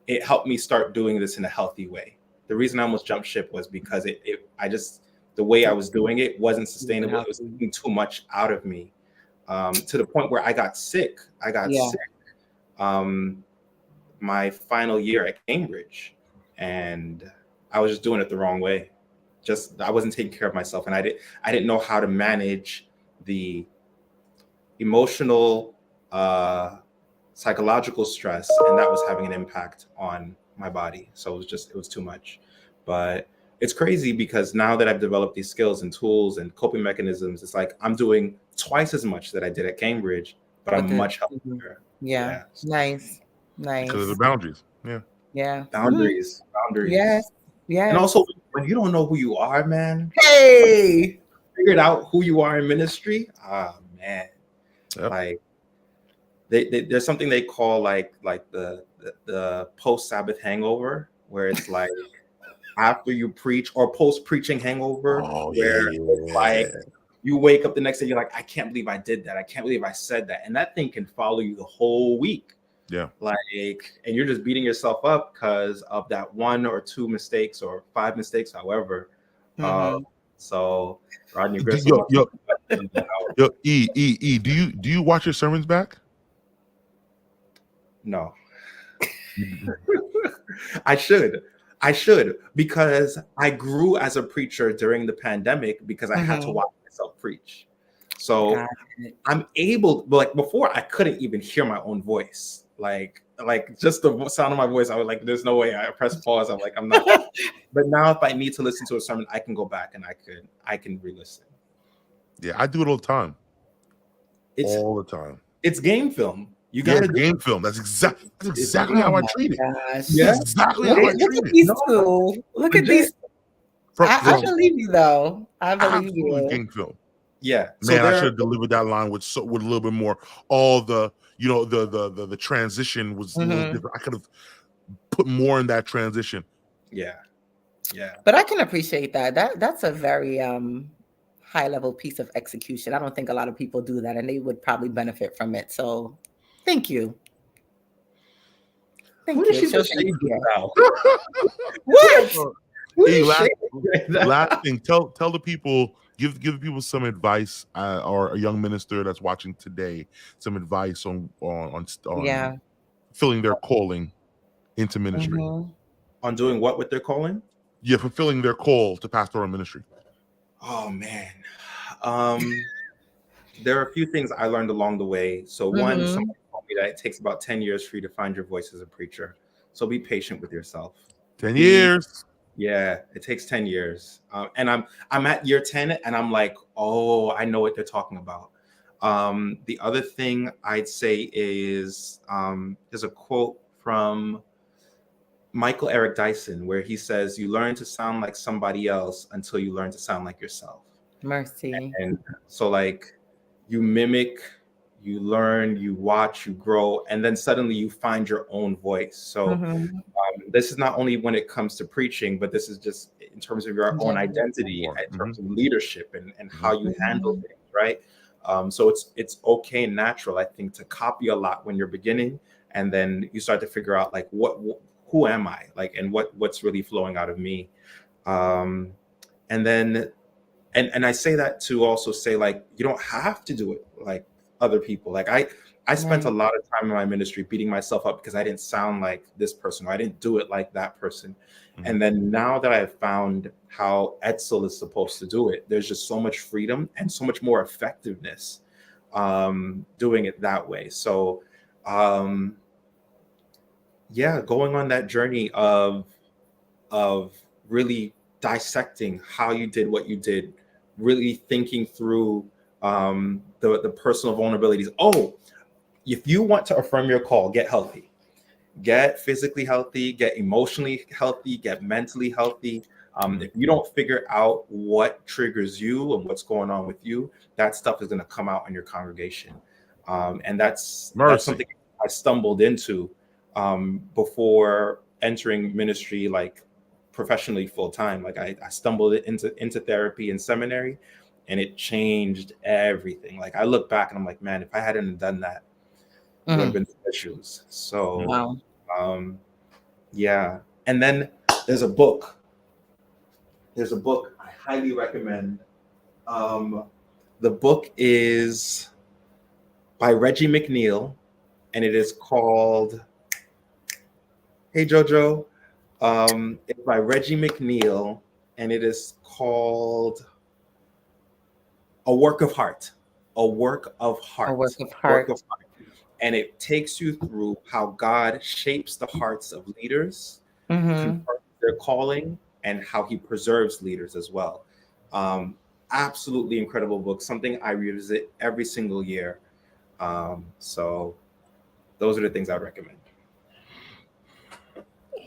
S5: it helped me start doing this in a healthy way. The reason I almost jumped ship was because the way I was doing it wasn't sustainable. It was taking too much out of me, to the point where I got sick. My final year at Cambridge, and I was just doing it the wrong way. I wasn't taking care of myself, and I didn't know how to manage the emotional, psychological stress, and that was having an impact on my body. So it was too much. But it's crazy because now that I've developed these skills and tools and coping mechanisms, it's like I'm doing twice as much that I did at Cambridge, but I'm much healthier.
S2: Yeah. Nice.
S1: Because of the boundaries.
S2: Yeah.
S5: Boundaries.
S2: Yes.
S5: And also, when you don't know who you are, man.
S2: Hey.
S5: Figured out who you are in ministry. Man.
S1: Yep.
S5: Like, there's something they call like the post-Sabbath hangover, where it's like after you preach or post-preaching hangover,
S1: Oh,
S5: where it's like you wake up the next day, you're like, I can't believe I did that. I can't believe I said that. And that thing can follow you the whole week.
S1: Yeah.
S5: Like, and you're just beating yourself up because of that 1 or 2 mistakes or 5 mistakes, however. So Rodney Griswold.
S1: Yo, E, do you watch your sermons back?
S5: No. I should, because I grew as a preacher during the pandemic because I had to watch myself preach. So I'm able, like before, I couldn't even hear my own voice. Like just the sound of my voice, I was like, there's no way. I press pause. I'm like, I'm not. But now if I need to listen to a sermon, I can go back and I can re-listen.
S1: Yeah, I do it all the time. All the time.
S5: It's game film. You got to
S1: game film. That's exactly how I treat it.
S5: Yeah,
S1: that's exactly how I treat it.
S2: These two. Look at these. I believe you though. I believe you.
S1: Game film.
S5: Yeah,
S1: man, I should have delivered that line with a little bit more. All the the transition was a little different. I could have put more in that transition.
S5: Yeah.
S2: But I can appreciate that. That's a very high level piece of execution. I don't think a lot of people do that, and they would probably benefit from it. So, thank you. Thank you.
S1: What? Hey, last thing. Tell the people. Give people some advice, or a young minister that's watching today, some advice on fulfilling their calling into ministry.
S5: On doing what with their calling?
S1: Yeah, fulfilling their call to pastoral ministry.
S5: Oh man, there are a few things I learned along the way. So one, somebody told me that it takes about 10 years for you to find your voice as a preacher. So be patient with yourself.
S1: 10 years.
S5: Yeah, it takes 10 years. And I'm at year 10 and I'm like, oh, I know what they're talking about. The other thing I'd say is there's a quote from Michael Eric Dyson where he says, you learn to sound like somebody else until you learn to sound like yourself.
S2: Mercy.
S5: And so like you mimic, you learn, you watch, you grow, and then suddenly you find your own voice. So this is not only when it comes to preaching, but this is just in terms of your own identity, in terms of leadership and how you handle things, right? So it's okay and natural, I think, to copy a lot when you're beginning, and then you start to figure out like who am I, like, and what's really flowing out of me, and then I say that to also say like you don't have to do it like other people. Like I spent a lot of time in my ministry beating myself up because I didn't sound like this person, or I didn't do it like that person. And then now that I've found how Edsel is supposed to do it, there's just so much freedom and so much more effectiveness doing it that way. So going on that journey of really dissecting how you did what you did, really thinking through the personal vulnerabilities. Oh, if you want to affirm your call, get healthy, get physically healthy, get emotionally healthy, get mentally healthy. If you don't figure out what triggers you and what's going on with you, that stuff is going to come out in your congregation. And that's something I stumbled into before entering ministry, like professionally full time. Like I stumbled into therapy in seminary, and it changed everything. Like I look back and I'm like, man, if I hadn't done that, it would have been issues. So, And then there's a book. I highly recommend. The book is by Reggie McNeil, and it is called, hey Jojo, it's by Reggie McNeil, and it is called A Work of Heart. And it takes you through how God shapes the hearts of leaders, confirms their calling, and how he preserves leaders as well. Absolutely incredible book, something I revisit every single year. So those are the things I recommend.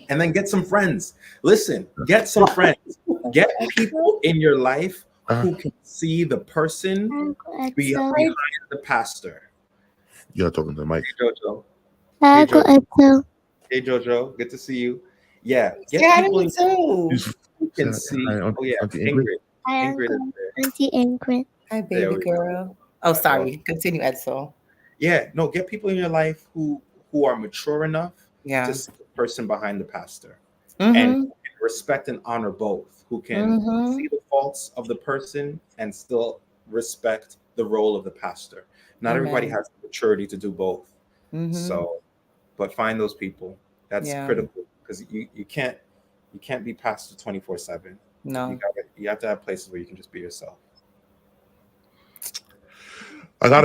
S5: And then get some friends. Listen, get some friends. Get people in your life who can see the person behind the pastor.
S1: You're talking to Mike.
S5: Hey, Jojo.
S6: Hey, Jojo.
S5: Hey, Jojo. Good to see you. Yeah, get
S2: Yeah,
S5: people
S2: me
S5: in
S2: too.
S5: who can see.
S1: Hi,
S5: Oh yeah,
S1: Auntie
S5: Ingrid.
S6: Hi,
S5: Ingrid is
S6: Uncle.
S5: there.
S6: Auntie Ingrid.
S2: Hi,
S5: There
S2: baby
S5: we go.
S2: girl. Oh, sorry. Continue, Edsel.
S5: Yeah, no, get people in your life who are mature enough
S2: Yeah.
S5: to see the person behind the pastor
S2: Mm-hmm.
S5: and respect and honor both, who can
S2: Mhm.
S5: see the faults of the person and still respect the role of the pastor. Not everybody
S2: Amen.
S5: has the maturity to do both.
S2: Mhm.
S5: So, but find those people. That's
S2: Yeah.
S5: critical because you can't be pastor 24/7.
S2: No.
S5: You have to have places where you can just be yourself.
S1: I got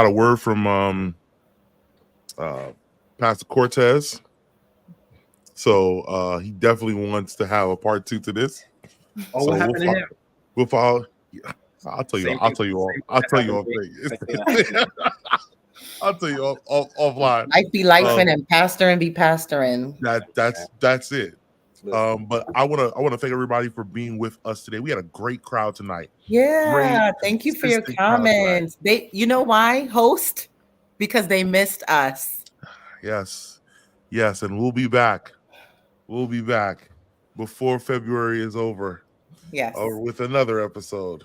S1: a word from Pastor Cortez. So he definitely wants to have a part 2 to this.
S5: Oh,
S1: So
S5: what happened to him?
S1: We'll follow. I'll tell you.
S5: Same
S1: I'll
S5: thing-
S1: tell you all.
S5: same
S1: I'll
S5: thing
S1: tell you
S5: happened
S1: all
S5: to me.
S1: things. I'll tell you offline.
S2: Life be lifing and pastoring be pastoring.
S1: That's it.
S5: Listen.
S1: But I wanna thank everybody for being with us today. We had a great crowd tonight.
S2: Yeah.
S1: Great,
S2: Thank you for your
S1: consistent crowd tonight.
S2: comments. You know why? Host? Because they missed us.
S1: Yes, and we'll be back. We'll be back before February is over.
S2: Yes.
S1: Or with another episode.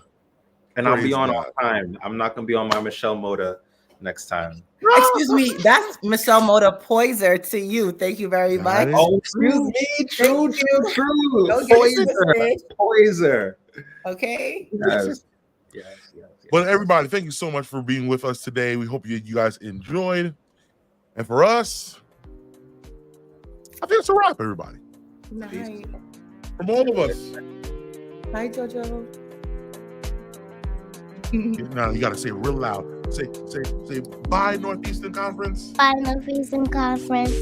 S5: And I'll be
S1: Praise
S5: on
S1: God.
S5: all time. I'm not gonna be on my Michelle Mota next time.
S2: Excuse me. That's Michelle Mota Poiser to you. Thank you very
S1: That
S2: much.
S1: is
S5: Oh, excuse me. True.
S2: Don't get it twisted.
S5: Poiser.
S2: Okay.
S5: Yes.
S1: But everybody, thank you so much for being with us today. We hope you guys enjoyed. And for us, I think it's a wrap, everybody.
S2: Night.
S1: From all of us.
S2: Hi, Jojo.
S1: Now you gotta say it real loud. Say bye, Northeastern Conference.
S6: Bye, Northeastern Conference.